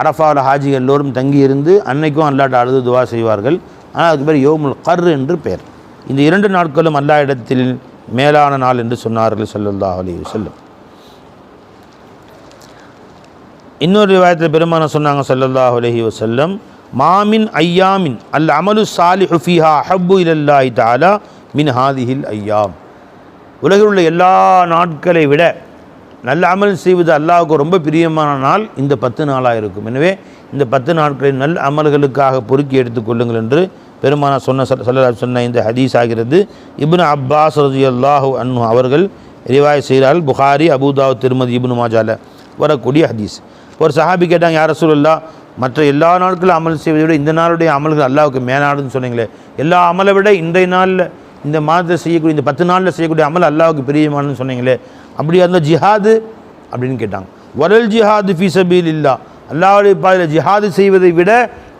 Speaker 1: அரஃபாவில் ஹாஜிகள் எல்லோரும் தங்கியிருந்து அன்னைக்கும் அல்லாஹ்ட்ட அழுது துவா செய்வார்கள். ஆனால் அதுக்கு பேர் யௌமுல் கர் என்று பெயர். இந்த 2 நாட்களும் அல்லாஹ் இடத்தில் மேலான நாள் என்று சொன்னார்கள் ஸல்லல்லாஹு அலைஹி வஸல்லம். இன்னொரு ரிவாயத்தில் பெருமானா சொன்னாங்க ஸல்லல்லாஹு அலைஹி வஸல்லம், மாமின் ஐயாமின் அல் அமலு சாலிஹு ஃபீஹா அஹப்பு இலல்லாஹி தஆலா மின் ஹாதிஹில் ஐயாம், உலகில் உள்ள எல்லா நாட்களை விட நல்ல அமல் செய்வது அல்லாஹ்வுக்கு ரொம்ப பிரியமான நாள் இந்த 10 நாளாக இருக்கும். எனவே இந்த 10 நாட்களில் நல்ல அமல்களுக்காக பொறுக்கி எடுத்துக்கொள்ளுங்கள் என்று பெருமானா சொன்ன இந்த ஹதீஸ் ஆகிறது. இப்னு அப்பாஸ் ரலியல்லாஹு அன்ஹு அவர்கள் ரிவாயத் செய்கிறார்கள். புகாரி, அபூ தாவூத், திர்மிதி, இப்னு மாஜால வரக்கூடிய ஹதீஸ். ஒரு சஹாபி கேட்டாங்க, யா ரசூலல்லாஹ், மற்ற எல்லா நாட்களும் அமல் செய்வதை விட இந்த நாளுடைய அமல்கள் அல்லாஹ்வுக்கு மேலானதுன்னு சொன்னீங்களே, எல்லா அமலை விட இன்றைய நாளில் இந்த மாதத்தை செய்யக்கூடிய இந்த 10 நாளில் செய்யக்கூடிய அமல் அல்லாஹ்வுக்கு பிரியமானதுன்னு சொன்னீங்களே, அப்படியா இருந்தால் ஜிஹாது அப்படின்னு கேட்டாங்க. வரல் ஜிஹாது ஃபீ சபீலில்லாஹ், அல்லாஹ்வுடைய பாதையில் ஜிஹாது செய்வதை விட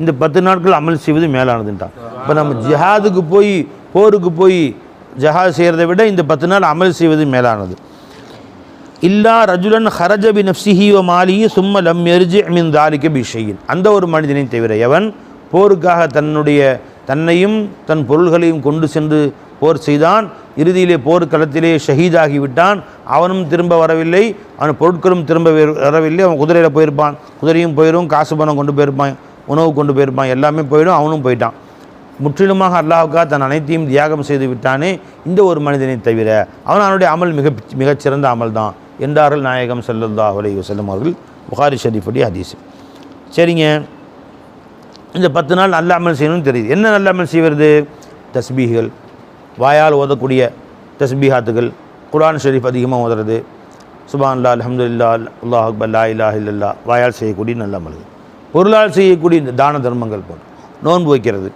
Speaker 1: இந்த 10 நாட்கள் அமல் செய்வது மேலானதுன்ட்டான். இப்போ நம்ம ஜிஹாதுக்கு போய் போருக்கு போய் ஜிஹாது செய்கிறதை விட இந்த 10 நாள் அமல் செய்வது மேலானது. இல்லா ரஜுலன் ஹரஜ பி நஃப்ஸிஹி வ மாலிஹி சும்ம லம் யர்ஜி மின் தாலிக பி ஷைஇன். அந்த ஒரு மனிதனை தவிர எவன் போருக்காக தன்னையும் தன் பொருள்களையும் கொண்டு சென்று போர் செய்தான், இறுதியிலே போர்க்களத்திலே ஷஹீதாகிவிட்டான், அவனும் திரும்ப வரவில்லை, அவன் பொருட்களும் திரும்ப வரவில்லை, அவன் குதிரையில் போயிருப்பான், குதிரையும் போயிடும், காசு பணம் கொண்டு போயிருப்பான், உணவு கொண்டு போயிருப்பான், எல்லாமே போயிடும், அவனும் போயிட்டான். முற்றிலுமாக அல்லாஹ்வுக்காக தன் அனைத்தையும் தியாகம் செய்து விட்டானே இந்த ஒரு மனிதனை தவிர அவனுடைய அமல் மிகச்சிறந்த அமல் தான் என்றார்கள் நாயகம் ஸல்லல்லாஹு அலைஹி வஸல்லம் அவர்கள். புகாரி ஷரீஃபுடைய ஹதீஸ். சரிங்க, இந்த 10 நாள் நல்ல அமல் செய்யணும்னு தெரியுது. என்ன நல்ல அமல் செய்வது? தஸ்பீஹ்கள், வாயால் ஓதக்கூடிய தஸ்பீஹாத்துகள், குர்ஆன் ஷரீஃப் அதிகமாக ஓதுறது, சுப்ஹானல்லாஹ் அல்ஹம்துலில்லாஹ் அல்லாஹு அக்பர் லா இலாஹா இல்லல்லாஹ், வாயால் செய்யக்கூடிய நல்ல அமல்கள். பொருளால் செய்யக்கூடிய இந்த தான தர்மங்கள் போன்று, நோன்பு வைக்கிறது,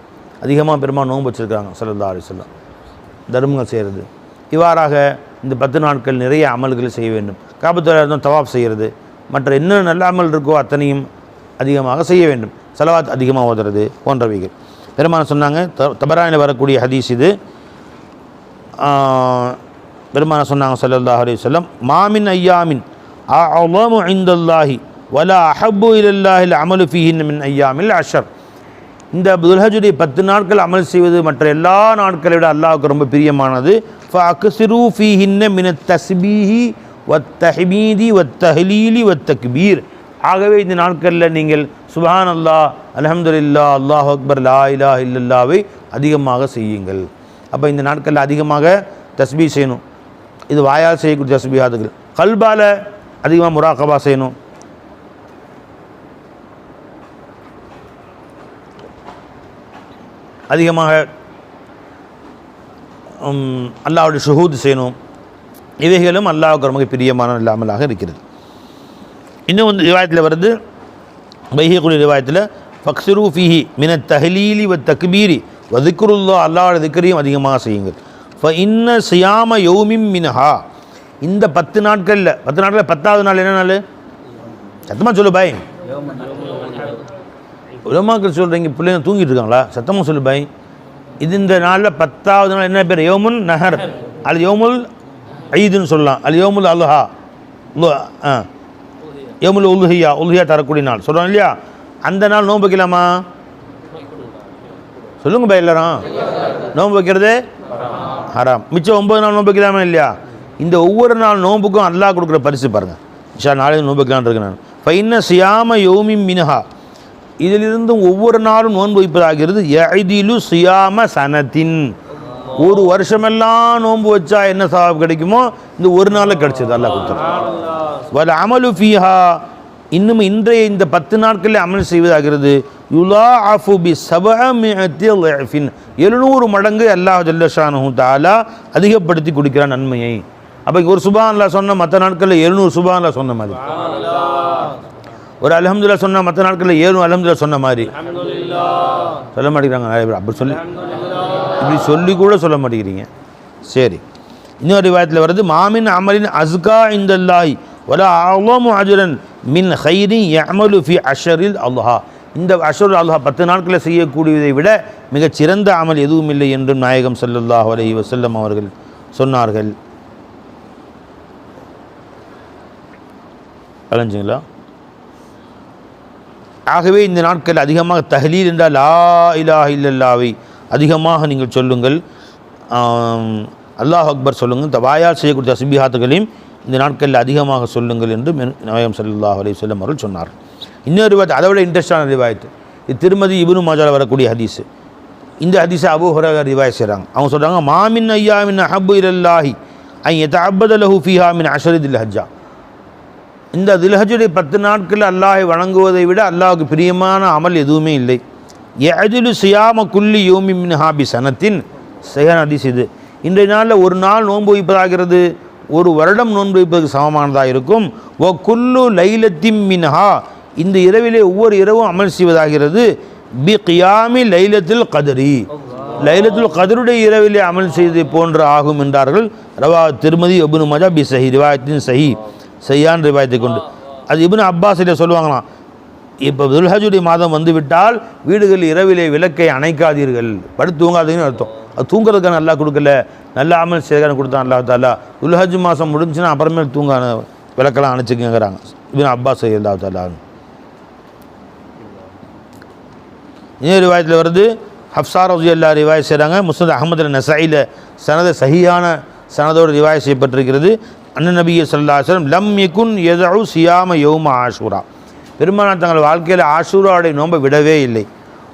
Speaker 1: அதிகமாக பெருமாள் நோன்பு வச்சுருக்காங்க ஸல்லல்லாஹு அலைஹி வஸல்லம், தர்மங்கள் செய்கிறது. இவ்வாறாக இந்த 10 நாட்கள் நிறைய அமல்கள் செய்ய வேண்டும். காபத்துல்லாஹ் இருந்தும் தவாப் செய்கிறது, மற்ற என்ன நல்ல அமல் இருக்கோ அத்தனையும் அதிகமாக செய்ய வேண்டும். ஸலவாத் அதிகமாக ஓதுறது போன்றவைகள். பெருமாள் சொன்னாங்க, தபரானில் வரக்கூடிய ஹதீஸ் இது. பெருமாள் சொன்னாங்க ஸல்லல்லாஹு அலைஹி வஸல்லம், மாமின் ஐயாமின் அஅலமு இன்தல்லாஹி வலா அஹப்பு இலல்லாஹில் அமலு ஃபீஹின் மின் ஐயாமில் அஷர். இந்த துல்ஹஜுடைய 10 நாட்கள் அமல் செய்வது மற்ற எல்லா நாட்களை விட அல்லாஹ்வுக்கு ரொம்ப பிரியமானது. ஃபஅக்ஸிரு ஃபீஹின்ன மினத் தஸ்பீஹி வத்தஹ்மீதி வத்தஹ்லீலி வத்தக்பீர். ஆகவே இந்த நாட்களில் நீங்கள் சுப்ஹானல்லாஹ் அல்ஹம்துலில்லாஹ் அல்லாஹு அக்பர் லா இலாஹா இல்லல்லாஹ்வை அதிகமாக செய்யுங்கள். அப்போ இந்த நாட்களில் அதிகமாக தஸ்பீஹ் செய்யணும். இது வாயால் செய்யக்கூடிய தஸ்பீஹாத்துகள். கல்பால அதிகமாக முராகபா செய்யணும். அதிகமாக அல்லாஹ்வுடைய ஷுஹூத் செய்யணும். இவைகளும் அல்லாஹ்வுக்கு ரொம்ப பிரியமான அமலாக இருக்கிறது. இன்னும் வந்து ரிவாயத்தில் வருது, பைஹிகுல் ரிவாயத்தில் ஃபக்ஸிரு ஃபீஹி மினத் தஹ்லீலி வத் தக்பீரி வ திக்ருல்லாஹ், அல்லாஹ்வுடைய திக்ரையும் அதிகமாக செய்யுங்கள். ஃப இன்ன சியாம யௌமின் மின்ஹா. இந்த 10 நாட்களில் 10வது நாள் என்ன நாள்? சத்தமாக சொல்லு பாய். உலமாக்கள் சொல்கிறீங்க, பிள்ளைங்க தூங்கிட்டு இருக்காங்களா? சத்தமாக சொல்லு பாய். இது இந்த நாளில் 10வது நாள் என்ன பேர்? யௌமுன் நஹர், அது யௌமுல் ஈதுன்னு சொல்லலாம், அது யௌமுல் அல்ஹா, யௌமுல் உல்ஹியா தரக்கூடிய நாள் சொல்கிறோம் இல்லையா? அந்த நாள் நோன்பு வைக்கலாமா? சொல்லுங்க பாய் எல்லாரும். நோன்பு வைக்கிறது ஹராம். மிச்சம் 9 நாள் நோன்பு வைக்கலாமா இல்லையா? இந்த ஒவ்வொரு நாள் நோன்புக்கும் அல்லாஹ் கொடுக்குற பரிசு பாருங்கள். இன்ஷா நாளை நோன்பு வைக்கலான்னு இருக்கேன் நான். ஃபைன்ன சியாம யோமின் மின்ஹா, இதிலிருந்தும் ஒவ்வொரு நாளும் நோன்பு வைப்பதாகிறது. யஇதிலு சியாம சனத்தின், ஒரு வருஷமெல்லாம் நோன்பு வச்சா என்ன சவாப் கிடைக்குமோ இந்த ஒரு நாளில் கிடைச்சது அல்லாஹ் கொடுத்தார். வல் அமலு ஃபீஹா, இன்னும் இன்றைய இந்த 10 நாட்களில் அமல் செய்வதாகிறது. யுலாஅஃபு பி 700 ضعஃபின், 700 மடங்கு அல்லாஹ் ஜல்ல ஷானுஹு தஆலா அதிகப்படுத்தி கொடுக்கிறான் நன்மையை. அப்போ ஒரு சுப்ஹானல்லாஹ் சொன்ன மற்ற நாட்களில் 700 சுப்ஹானல்லாஹ் சொன்ன மாதிரி, ஒரு அல்ஹம்துலில்லாஹ் சொன்ன மற்ற நாட்களில் 700 அல்ஹம்துலில்லாஹ் சொன்ன மாதிரி சொல்ல மாட்டேங்கிறாங்க நிறைய பேர். அப்படி சொல்லி கூட சொல்ல மாட்டேங்கிறீங்க. சரி, இன்னொரு ரிவாயத்தில் வருது, மாமின் அமலின் அஸ்கா இந்தல்லாஹி வலா அஅலமு அஜ்ரன் மின் கைரி யஅமலு ஃபி அஷரில் அல்ஹா. இந்த அஷருல் அல்ஹா 10 நாட்களில் செய்யக்கூடியதை விட மிகச்சிறந்த அமல் எதுவும் இல்லை என்றும் நாயகம் ஸல்லல்லாஹு அலைஹி வஸல்லம் அவர்கள் சொன்னார்கள். அலைஞ்சிங்களா? ஆகவே இந்த நாட்கள் அதிகமாக தஹ்லீல் என்றால் லா இலாஹா இல்லல்லாஹ்வை அதிகமாக நீங்கள் சொல்லுங்கள், அல்லாஹ் அக்பர் சொல்லுங்கள். இந்த வாயால் செய்யக்கூடிய தஸ்பீஹாத்துகளையும் இந்த நாட்களில் அதிகமாக சொல்லுங்கள் என்று நாயகம் ஸல்லல்லாஹு அலைஹி வஸல்லம் அவர்கள் சொன்னார். இன்னொரு ரிவாயத், அதை விட இன்ட்ரெஸ்டான ரிவாயத்து, இது திருமதி இப்னு மாஜாவில் வரக்கூடிய ஹதீஸ். இந்த ஹதீஸை அபூ ஹுரைரா ரிவாயத் செய்கிறாங்க. அவங்க சொல்கிறாங்க, மாமின் ஐயாமின் அஹப்பு இலல்லாஹி ஐ யதஅப்பத லஹு ஃபீஹா மின் அஷரி தில் ஹஜ்ஜா. இந்த தில்ஹஜுடைய 10 நாட்கள் அல்லாஹை வணங்குவதை விட அல்லாஹுக்கு பிரியமான அமல் எதுவுமே இல்லை. யஅதிலு சியாம குல்லி யௌமின் மின்ஹா பி சனத்தின், சஹீஹ் ஹதீஸ் இது. இன்றைய நாளில் ஒரு நாள் நோன்பு வைப்பதாகிறது ஒரு வருடம் நோன்பு வைப்பதற்கு சமமானதாக இருக்கும். வ குல்லு லைலத்தின் மின்ஹா, இந்த இரவிலே ஒவ்வொரு இரவும் அமல் செய்வதாகிறது. பி கியாமி லைலத்துல் கத்ரி, லைலத்துல் கத்ருடைய இரவிலே அமல் செய்து போன்று ஆகும் என்றார்கள். ரவா திருமதி இப்னு மாஜா பி சஹீஹ், ரிவாயத்தின் சஹீஹான் ரிவாயத்தை கொண்டு. அது இப்னு அப்பாஸில் சொல்லுவாங்களாம், இப்போ துல்ஹஜுடைய மாதம் வந்துவிட்டால் வீடுகளில் இரவிலே விளக்கை அணைக்காதீர்கள், படுத்து தூங்காதீங்கன்னு அர்த்தம். அது தூங்குறதுக்கான அல்லாஹ் கொடுக்கல, நல்ல அமல் செய்யறதுக்கான கொடுத்தான் அல்லாஹ் தாலா. துல்ஹஜ் மாதம் முடிஞ்சுன்னா அப்புறமேல் விளக்கெல்லாம் அனுப்பிச்சுங்கிறாங்க இப்னு அப்பாஸ் ரலியல்லாஹு தஆலா. இன்னொரு ரிவாயத்தில் வருது, ஹப்ஸா ரலியல்லாஹு அன்ஹா ரிவாயத் செய்கிறாங்க. முஸ்னத் அஹ்மது நஸாயில சனத சஹீஹான சனதோடு ரிவாயத் செய்யப்பட்டிருக்கிறது. அண்ணன் நபி ஸல்லல்லாஹு அலைஹி வஸல்லம் லம் யகுன் யதஉ சியாம யௌம ஆஷூரா, பெருமானார் தங்கள் வாழ்க்கையில் ஆஷூராவுடைய நோன்பை விடவே இல்லை.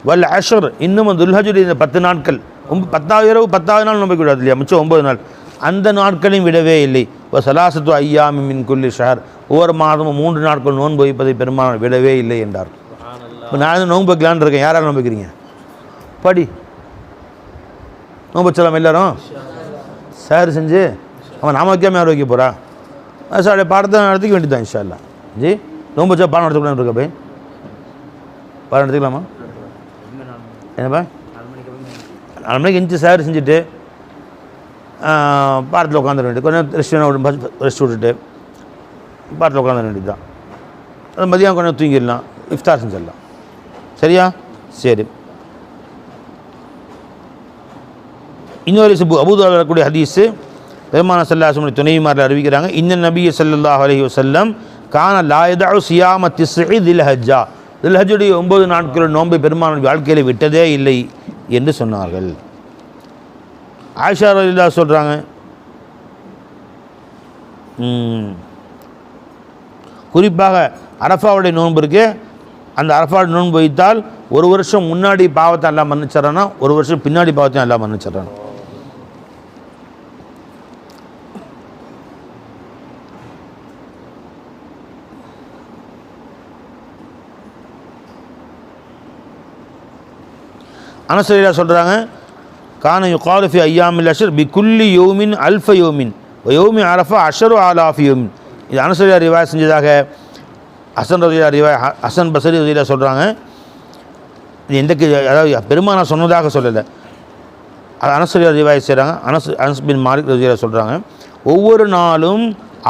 Speaker 1: வல் அஷ்ர், இன்னும் துல்ஹஜுடைய இந்த 10 நாட்கள், 10வது இரவு 10வது நாள் நோன்பை விடாது இல்லையா, மிச்சம் 9 நாள், அந்த நாட்களையும் விடவே இல்லை. சலாசத்து ஐயாமி மின் குல்லி ஷஹர், ஒவ்வொரு மாதமும் 3 நாட்கள் நோன்பு வைப்பதை பெருமானார் விடவே இல்லை என்றார். இப்போ நான் நோன்பு வைக்கலான்னு இருக்கேன், யாரால் நோன்பு வைக்கிறீங்க? படி நோன்பு வச்சலாம் எல்லாரும் சார் செஞ்சு. அவன் நாம வைக்காம யார் வைக்க போகிறா? சார் பாடத்தை நடத்திக்க வேண்டியதான் இன்ஷா அல்லாஹ். ஜி நோன்பு வச்சா பாடம் நடத்தக்கூடாது இருக்க போய் பாடம் நடத்திக்கலாமா? என்னப்பா 4 மணிக்கு எஞ்சி சார் செஞ்சுட்டு பாடத்தில் உட்காந்துட வேண்டியது, கொஞ்சம் ரெஸ்ட் விட்டுட்டு பாடத்தில் உட்காந்துட வேண்டியது தான். அது மதியம் கொஞ்சம் தூங்கிடலாம், இஃப்தார் செஞ்சிடலாம். சரியா? சரி. இன்னொரு அபூதாவில் வரக்கூடிய ஹதீஸு, பெருமானார் ஸல்லல்லாஹு அலைஹி வஸல்லம் துணைவிமாரில் அறிவிக்கிறாங்க, இன்ன நபிய ஸல்லல்லாஹு அலைஹி வஸல்லம் கான லா யதஉ சியாம திஸ்இ தில்ஹஜ்ஜா, தில்ஹஜ்ஜுடைய 9 நாட்கள் நோன்பை பெருமானார் வாழ்க்கையில் விட்டதே இல்லை என்று சொன்னார்கள். ஆயிஷா ரலியல்லாஹு சொல்கிறாங்க, குறிப்பாக அரஃபாவுடைய நோன்பு இருக்கு, அந்த அரஃபாவுடைய நோன்பு வைத்தால் 1 வருஷம் முன்னாடி பாவத்தை எல்லாம் மன்னிச்சிடறானா, 1 வருஷம் பின்னாடி பாவத்தையும் எல்லாம் மன்னிச்சிடறான். அனஸ் ரலியல்லாஹு சொல்கிறாங்க, கான யுகாலு ஃபி ஐயாமில் அஷ்ர் பி குல்லி யௌமின் அல்ஃப யௌமின் வ யௌமி அரஃபா அஷ்ரு ஆலாஃபி யௌமின். இது அனஸ் ரலியல்லாஹு ரிவாயத் செஞ்சதாக ஹசன் பஸ்ரி ரலியல்லாஹு சொல்கிறாங்க. இது எந்தக்கு, அதாவது பெருமானார் சொன்னதாக சொல்லலை, அது அனஸ் ரலியல்லாஹு ரிவாயத் செய்கிறாங்க. அனஸ் பின் மாலிக் ரலியல்லாஹு சொல்கிறாங்க, ஒவ்வொரு நாளும்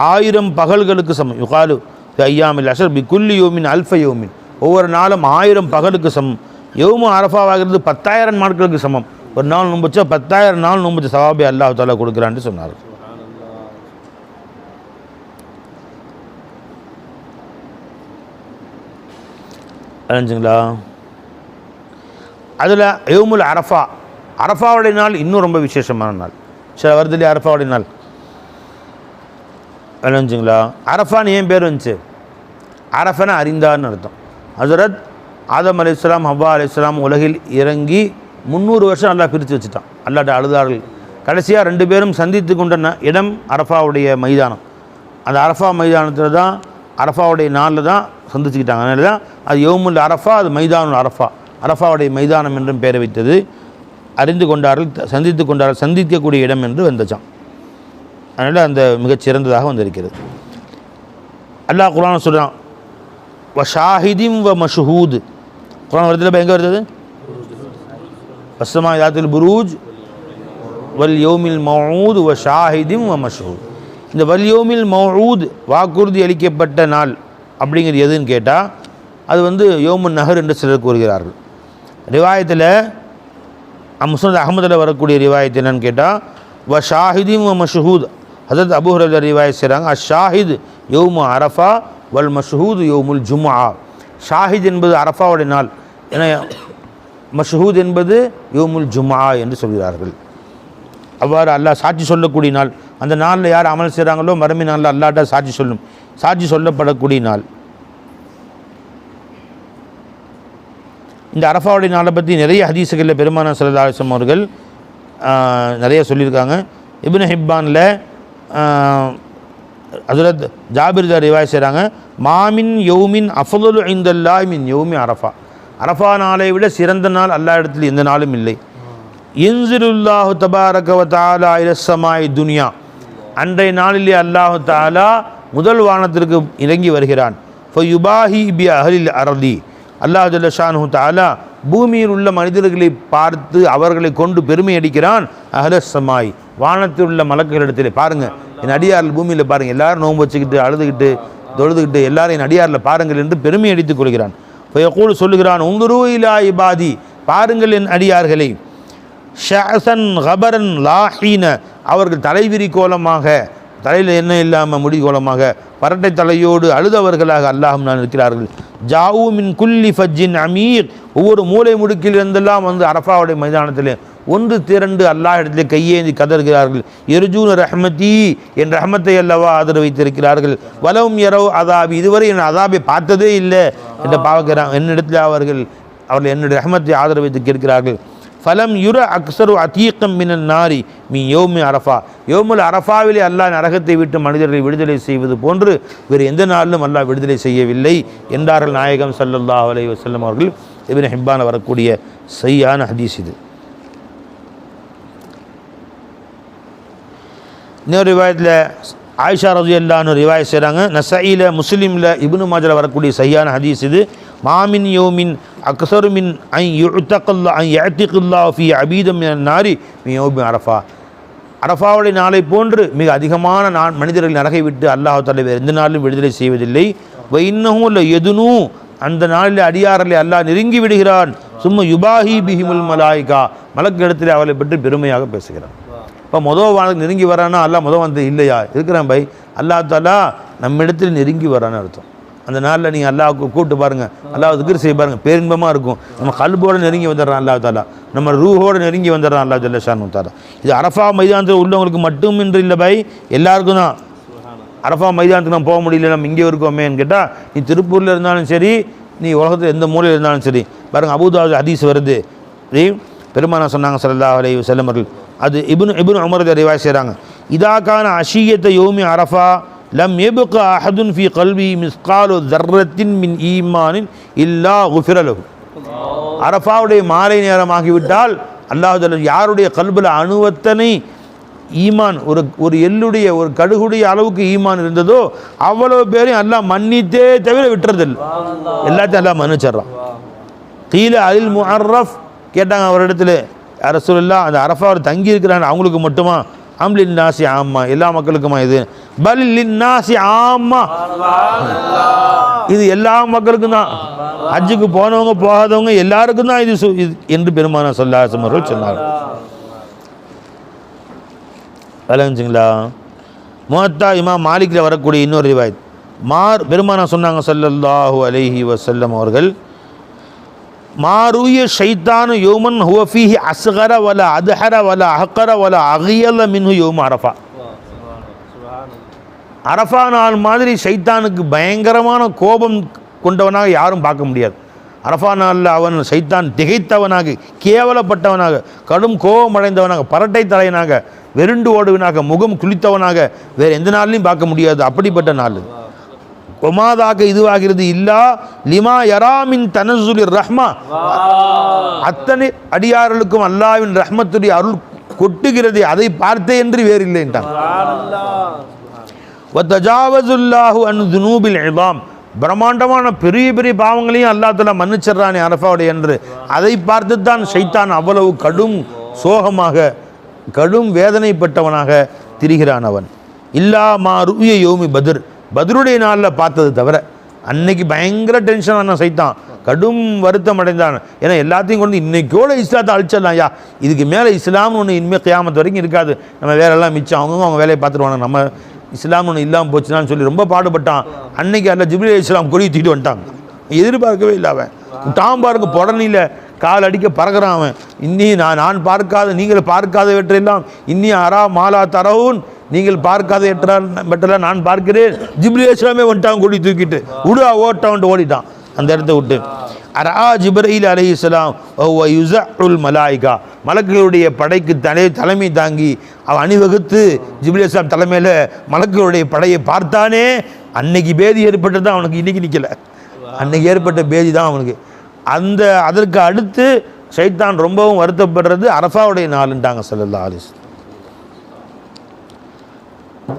Speaker 1: 1000 பகல்களுக்கு சமம். யுகாலு ஃபி ஐயாமில் அஷ்ர் பி குல்லி யௌமின் அல்ஃப யௌமின், ஒவ்வொரு நாளும் 1000 பகலுக்கு சமம். யௌமு அரஃபாவாகிறது 10,000 நாட்களுக்கு சமம். ஒரு நாள் நோம்புச்சா 10,000 நாள் நோம்புச்ச சவாபி அல்லாஹ் தஆலா கொடுக்குறான்னு சொன்னார். அறிஞ்சுங்களா? அதில் யௌமுல் அரஃபா, அரஃபாவுடைய நாள் இன்னும் ரொம்ப விசேஷமான நாள். சரி, வருது இல்லையா அரஃபாவுடைய நாள்? அறிஞ்சுங்களா? அரஃபான்னு ஏன் பேர் வந்துச்சு? அரஃபனா அறிந்தார்னு அர்த்தம். ஹஸரத் ஆதம் அலைஹிஸ்ஸலாம் ஹவ்வா அலைஹிஸ்ஸலாம் உலகில் இறங்கி 300 வருஷம் அல்லாஹ் பிரித்து வச்சுட்டான். அல்லாஹ்ட்ட அழுதார்கள். கடைசியாக 2 பேரும் சந்தித்து கொண்ட இடம் அரஃபாவுடைய மைதானம். அந்த அரஃபா மைதானத்தில் தான், அரஃபாவுடைய நாளில் தான் சந்திச்சுக்கிட்டாங்க. அதனால தான் அது யௌமுல் அரஃபா, அது மைதானுல் அரஃபா, அரஃபாவுடைய மைதானம் என்றும் பெயர் வைத்தது. அறிந்து கொண்டார்கள், சந்தித்து கொண்டார்கள், சந்திக்கக்கூடிய இடம் என்று வந்துச்சான். அதனால் அந்த மிகச்சிறந்ததாக வந்திருக்கிறது. அல்லாஹ் குர்ஆன் சொல்கிறான், வ ஷாஹிதிம் வ மஷ்ஹூத். குர்ஆன் வருதுல எங்கே வருது? வஸ்ஸமா யாத்தில் புரூஜ் வல் யௌமில் மௌஊத் வ ஷாஹிதிம் வ மஷ்ஹூத். இந்த வல் யௌமில் மௌஊத், வாக்குறுதி அளிக்கப்பட்ட நாள் அப்படிங்கிறது எதுன்னு கேட்டால், அது வந்து யௌமுன் நஹர் என்று சிலர் கூறுகிறார்கள். ரிவாயத்தில் முஸ்னத் அஹ்மதில் வரக்கூடிய ரிவாயத் என்னன்னு கேட்டால், வ ஷாஹிதிம் வ மஷ்ஹூத், ஹஸரத் அபூ ஹுரைரா ரிவாயத் செய்கிறாங்க, அஷ்-ஷாஹித் யௌமு அரஃபா வல் மஷ்ஹூத் யௌமுல் ஜும்ஆ. ஷாஹித் என்பது அரஃபாவுடைய நாள், ஏன்னா மஷ்ஹூத் என்பது யௌமுல் ஜும்ஆ என்று சொல்கிறார்கள். அவ்வாறு அல்லாஹ் சாட்சி சொல்லக்கூடிய நாள். அந்த நாளில் யார் அமல் செய்கிறாங்களோ மறுமை நாளில் அல்லாஹ்ட்ட சாட்சி சொல்லப்படக்கூடிய நாள். இந்த அரஃபாவுடைய நாளை பற்றி நிறைய ஹதீஸுகளில் பெருமானார் ஸல்லல்லாஹு அலைஹி வஸல்லம் அவர்கள் நிறைய சொல்லியிருக்காங்க. இப்னு ஹிப்பானில் ஹஸரத் ஜாபிர் ரிவாயத் செய்கிறாங்க, மாமின் யௌமின் அஃதலு இன்தல்லாஹி மின் யௌமி அரஃபா. அரஃபா நாளை விட சிறந்த நாள் அல்லாஹ் இடத்தில் எந்த நாளும் இல்லை. இன்ஸிலுல்லாஹு தபாரக வ தஆலா இலஸ்ஸமாஇ துன்யா, அன்றைய நாளிலே அல்லாஹு தஆலா முதல் வானத்திற்கு இறங்கி வருகிறான். ஃபயுபாஹி பி அஹ்லில் அர்தி, அல்லாஹ் ஜல்ல ஷானுஹு தஆலா பூமியில் உள்ள மனிதர்களை பார்த்து அவர்களை கொண்டு பெருமை அடிக்கிறான். அஹ்லஸ்ஸமாய், வானத்தில் உள்ள மலக்குகளிடத்திலே, பாருங்கள் என் அடியார்கள் பூமியில் பாருங்கள், எல்லாரும் நோன்பு வச்சுக்கிட்டு அழுதுகிட்டு தொழுதுகிட்டு எல்லாரும் என் அடியாரில் பாருங்கள் என்று பெருமை அடித்துக் கொள்கிறான். ஃபயக்கூல் சொல்லுகிறான், உந்துரு இலா இபாதி, பாருங்கள் என் அடியார்களை, ஷஅஸன் கபரன் லாஹீன, அவர்கள் தலைவிரி கோலமாக, தலையில் எண்ணெய் இல்லாமல் முடி கோலமாக, பரட்டை தலையோடு அழுதவர்களாக அல்லாஹும் நான் இருக்கிறார்கள். ஜாவு மின் குல்லி ஃபஜ்ஜின் அமீர், ஒவ்வொரு மூலை முடுக்கில் இருந்தெல்லாம் வந்து அரஃபாவுடைய மைதானத்தில் ஒன்று திரண்டு அல்லாஹ் இடத்திலே கையேந்தி கதறுகிறார்கள். எர்ஜூன ரஹ்மதி, என் ரஹ்மத்தை அல்லவா ஆதரவு வைத்திருக்கிறார்கள். வலவும் யரவ் அதாபி, இதுவரை என் அதாபை பார்த்ததே இல்லை என்று பார்க்கிறாங்க. என்னிடத்தில் அவர்கள் என்னுடைய ரஹ்மத்தை ஆதரவு வைத்து கேட்கிறார்கள். ஃபலம் யுர அக்ஸரு அதீக்கம் மினன் நாரி மீ யோமி அரஃபா, யோமுல் அரஃபாவிலே அல்லாஹ் நரகத்தை விட்டு மனிதர்களை விடுதலை செய்வது போன்று வேறு எந்த நாளிலும் அல்லாஹ் விடுதலை செய்யவில்லை என்றார்கள் நாயகம் ஸல்லல்லாஹு அலைஹி வஸல்லம் அவர்கள். இப்னு ஹிப்பான் வரக்கூடிய சஹீஹான ஹதீஸ் இது. இன்னொரு ரிவாயத்தில் ஆயிஷா ரலியல்லாஹு அன்ஹா ரிவாயத் செய்கிறாங்க. நஸஈல, முஸ்லிமில், இப்னு மாஜால வரக்கூடிய சஹீஹான ஹதீஸ் இது. மாமின் யோமின் அக்ஸரு மின் ஐ யஅ்திகுல்லாஹு ஃபீ அபீதம் மினன் நாரி மின் யௌமி அரஃபா, அரஃபாவுடைய நாளை போன்று மிக அதிகமான மனிதர்கள் நரகை விட்டு அல்லாஹ் தஆலா வேறு எந்த நாளிலும் விடுதலை செய்வதில்லை. வ இன்னஹு லயதுனு, அந்த நாளில் அடியார்களை அல்லாஹ் நெருங்கி விடுகிறான். சும்ம யுபாஹி பிஹிமுல் மலாயிகா, மலக்கு இடத்தில் அவளை பற்றி பெருமையாக பேசுகிறான். இப்போ வானத்துக்கு நெருங்கி வரான்னா அல்லாஹ் வந்து இல்லையா இருக்கிறான் பை, அல்லாஹ் தஆலா நம்ம இடத்தில் நெருங்கி வரான்னு அர்த்தம். அந்த நாளில் நீங்கள் அல்லாஹ்வுக்கு கூப்பிட்டு பாருங்கள், அல்லாஹ் திக்ர் செய்ய பாருங்கள், பேரின்பமாக இருக்கும். நம்ம கல்போடு நெருங்கி வந்துடுறான் அல்லாஹ் தஆலா, நம்ம ரூஹோடு நெருங்கி வந்துடுறான் அல்லாஹ் ஜல்ல ஷானு தஆலா. இது அரஃபா மைதானத்தில் உள்ளவங்களுக்கு மட்டும் என்று இல்லை பை, எல்லாருக்கும் தான். அரஃபா மைதானத்துக்கு நம்ம போக முடியல, நம்ம இங்கே இருக்கோமேன்னு கேட்டால், நீ திருப்பூரில் இருந்தாலும் சரி, நீ உலகத்தில் எந்த மூலையில் இருந்தாலும் சரி பாருங்கள். அபூதாவுது ஹதீஸ் வருது, பெருமானா சொன்னாங்க ஸல்லல்லாஹு அலைஹி வஸல்லம் அவர்கள். அது இப்னு உமர் ரிவாயத் செய்கிறாங்க. இதாக்கான அஷியத்த யோமி அரஃபா லம் யப்க அஹதுன் ஃபீ கல்பி மிஸ்காலு தர்ரத்தின் மின் ஈமானின் இல்லா குஃபிர லஹு. அரஃபாவுடைய மாலை நேரமாகிவிட்டால் அல்லாஹ் தஆலா யாருடைய கல்பில் அணுவத்தனை ஈமான், ஒரு எள்ளுடைய ஒரு கடுகுடைய அளவுக்கு ஈமான் இருந்ததோ அவ்வளோ பேரையும் அல்லாஹ் மன்னித்தே தவிர விட்டுறதில்லை, எல்லாத்தையும் அல்லாஹ் மன்னிச்சிடறான். கீழே அலில் முஅர்ரஃப் கேட்டாங்க அவரிடத்துல, ரசூலுல்லாஹ் அந்த அரஃபாவில் தங்கி இருக்கிறாங்க அவங்களுக்கு மட்டுமா? அம்லின் நாசி ஆம்மா, எல்லா மக்களுக்குமா? இது பல் லின் நாசி ஆம்மா, இது எல்லா மக்களுக்கும் தான். ஹஜ்ஜுக்கு போனவங்க போகாதவங்க எல்லாருக்கும் தான் இது என்று பெருமானார் ஸல்லல்லாஹு அலைஹி வஸல்லம் சொன்னார். விளங்குச்சுங்களா? முவத்தா இமாம் மாலிக்கில் வரக்கூடிய இன்னொரு ரிவாயத், பெருமானார் சொன்னாங்க ஸல்லல்லாஹு அலைஹி வஸல்லம் அவர்கள், மாருய ஷைத்தானு யோமன் ஹுவ ஃபீஹி அஸ்கர வல அத்ஹர வல அஹ்கர வல அகியல மின்ஹு யோம் அரஃபா. அரஃபா நாள் மாதிரி ஷைத்தானுக்கு பயங்கரமான கோபம் கொண்டவனாக யாரும் பார்க்க முடியாது. அரஃபா நாளில் அவன் ஷைத்தான் திகைத்தவனாக, கேவலப்பட்டவனாக, கடும் கோபம் அடைந்தவனாக, பரட்டை தலையனாக, வெருண்டு ஓடுவனாக, முகம் குளித்தவனாக வேறு எந்த நாள்லையும் பார்க்க முடியாது. அப்படிப்பட்ட நாள் ஒமாதாக இதுவாகிறது. இல்லா லிமா யராமின் தனசுலிர் ரஹ்மா, அத்தனை அடியார்களுக்கும் அல்லாஹ்வின் ரஹ்மத்துடைய அருள் கொட்டுகிறது, அதை பார்த்தே என்று வேறு இல்லை என்றான். வதஜாவஸுல்லாஹு அன் துனூபில் இதாம், பிரம்மாண்டமான பெரிய பெரிய பாவங்களையும் அல்லாஹ் தஆலா மன்னிச்சிடறானே அரஃபாவுடைய என்று, அதை பார்த்து தான் ஷைத்தான் அவ்வளவு கடும் சோகமாக, கடும் வேதனைப்பட்டவனாக திரிகிறான் அவன். இல்லா மா ருய யோமி பத்ர், பத்ருடைய நாளில் பார்த்தது தவிர. அன்னைக்கு பயங்கர டென்ஷன் ஆன சைத்தான், கடும் வருத்தம் அடைந்தான். ஏன்னா எல்லாத்தையும் கொண்டு இன்னைக்கோட இஸ்லாத்தை அழிச்சிடலாம், யா இதுக்கு மேலே இஸ்லாம்னு ஒன்று இனிமேல் கியாமத்து வரைக்கும் இருக்காது, நம்ம வேலையெல்லாம் மிச்சம், அவங்க வேலையை பார்த்துருவாங்க, நம்ம இஸ்லாம்னு ஒன்று இல்லாமல் போச்சுனான்னு சொல்லி ரொம்ப பாடுபட்டான். அன்னைக்கு அல்ல ஜிப்ரீல் இஸ்லாம் கொடி தூக்கிட்டு வந்துட்டாங்க, எதிர்பார்க்கவே இல்லை. அவன் டாம்பாருக்கு புடனியில் கால் அடிக்க பறக்கிறான் அவன். இன்னி நான் பார்க்காத, நீங்கள் பார்க்காதவற்றையெல்லாம் இன்னி அரா மாலா தரவுன், நீங்கள் பார்க்காத பெற்றெல்லாம் நான் பார்க்கிறேன். ஜிப்ரீல் இஸ்லாமே வந்துட்டான் கொடி தூக்கிட்டு, விடுவா ஓட்டான்ட்டு ஓடிட்டான் அந்த இடத்த விட்டு. அரா ஜிப்ரீல் அலைஹிஸ்ஸலாம் வ யுஸஉல் மலாயிகா, மலக்குகளுடைய படைக்கு தலைமை தாங்கி அவன் அணிவகுத்து ஜிப்ரீல் இஸ்லாம் தலைமையில் மலக்குகளுடைய படையை பார்த்தானே, அன்னைக்கு பேதி ஏற்பட்டது தான் அவனுக்கு, இன்னைக்கு நிற்கலை. அன்னைக்கு ஏற்பட்ட பேதி தான் அவனுக்கு. அதற்கு அடுத்து ஷைத்தான் ரொம்பவும் வருத்தப்படுறது அரஃபாவுடைய நாளுன்ட்டாங்க ஸல்லல்லாஹு அலைஹி வஸல்லம்.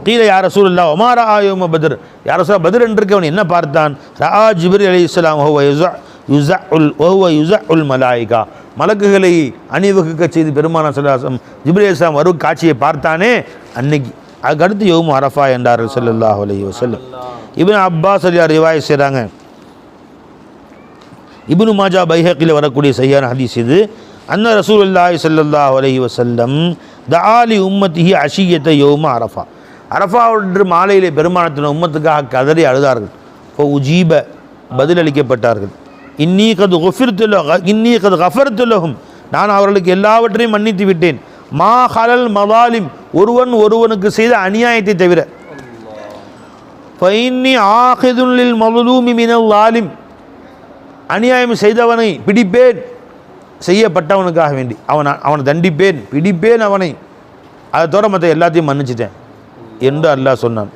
Speaker 1: கீழ யா ரசூலுல்லாஹ் வமா ரஆ யௌம பத்ர், யா ரசூலுல்லாஹ் பத்ர் அன்றைக்கு அவன் என்ன பார்த்தான்? ரஆ ஜிப்ரீல் அலைஹிஸ்ஸலாம் வஹுவ யுஸஉல் மலாயிகா, மலக்குகளை அணிவகுக்க செய்து பெருமானார் ஸல்லல்லாஹு அலைஹி வஸல்லம் ஜிப்ரீல் அலைஹிஸ்ஸலாம் வரும் காட்சியை பார்த்தானே அன்னைக்கு. அதுக்கடுத்து யௌமு அரஃபா என்றார்கள் ஸல்லல்லாஹு அலைஹி வஸல்லம். இப்னு அப்பாஸ் ரிவாயத் செய்கிறாங்க, இப்னு மாஜா பைஹக்கியில் வரக்கூடிய சஹீஹான ஹதீஸ் இது. அன்ன ரசூலுல்லாஹி ஸல்லல்லாஹு அலைஹி வஸல்லம் தஆலி உம்மத்திஹி அஷியத யௌம அரஃபா, அரஃபாவுடைய மாலையிலே பெருமானத்தின் உம்மத்துக்காக கதறி அழுதார்கள். இப்போ உஜீப பதிலளிக்கப்பட்டார்கள். இன்னீ கது கஃபர்துல்லஹும், நான் அவர்களுக்கு எல்லாவற்றையும் மன்னித்து விட்டேன். மா ஹலல் மதாலிம், ஒருவனுக்கு செய்த அநியாயத்தை தவிர. ஃபைன்னி ஆஹிதுல் மதுலூமி மினல் லாலிம், அநியாயம் செய்தவனை பிடிப்பேன், செய்யப்பட்டவனுக்காக வேண்டி அவனை தண்டிப்பேன், பிடிப்பேன் அவனை, அதை தவிர மற்ற எல்லாத்தையும் மன்னிச்சிட்டேன் என்று அல்லாஹ் சொன்னான்.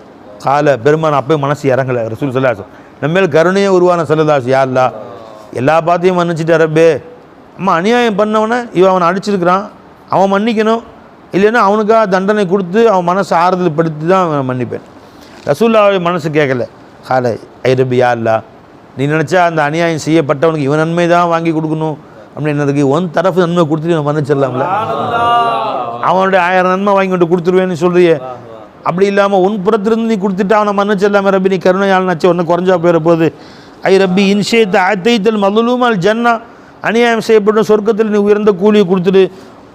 Speaker 1: கால பெருமான் அப்போ மனசு இறங்கலை. ரசூல் ஸல்லல்லாஹு அலைஹி வஸல்லம் நம்மேல் கருணையே உருவான ஸல்லல்லாஹு யா அல்லாஹ், எல்லா பாத்தையும் மன்னிச்சிட்ட ரப்பே, அம்மா அநியாயம் பண்ணவனை அவனை அடிச்சிருக்கிறான், அவன் மன்னிக்கணும், இல்லைன்னா அவனுக்காக தண்டனை கொடுத்து அவன் மனசை ஆறுதல் படுத்தி தான் அவன் மன்னிப்பேன். ரசூலுல்லாஹ் மனசு கேட்கல. கால ஐ ரப்பி யா அல்லாஹ், நீ நினச்சா அந்த அநியாயம் செய்யப்பட்டவனுக்கு இவன் நன்மை தான் வாங்கி கொடுக்கணும் அப்படின்னு இருக்கு, ஒன் தரப்பு நன்மை கொடுத்துட்டு நான் மன்னிச்சிடலாம்ல, அவனுடைய 1000 நன்மை வாங்கி கொண்டு கொடுத்துருவேன்னு சொல்றியே, அப்படி இல்லாமல் உன் புறத்திலிருந்து நீ கொடுத்துட்டு அவனை மன்னிச்சிடலாமே ரப்பி, நீ கருணையாளனாச்சு, ஒன்று குறைஞ்சா போயிட போகுது. ஐ ரப்பி இன்ஷேத்த அத்தைத்தல் மதுலூம் அல் ஜன்னா, அநியாயம் செய்யப்பட்ட சொர்க்கத்தில் நீ உயர்ந்த கூலியை கொடுத்துட்டு,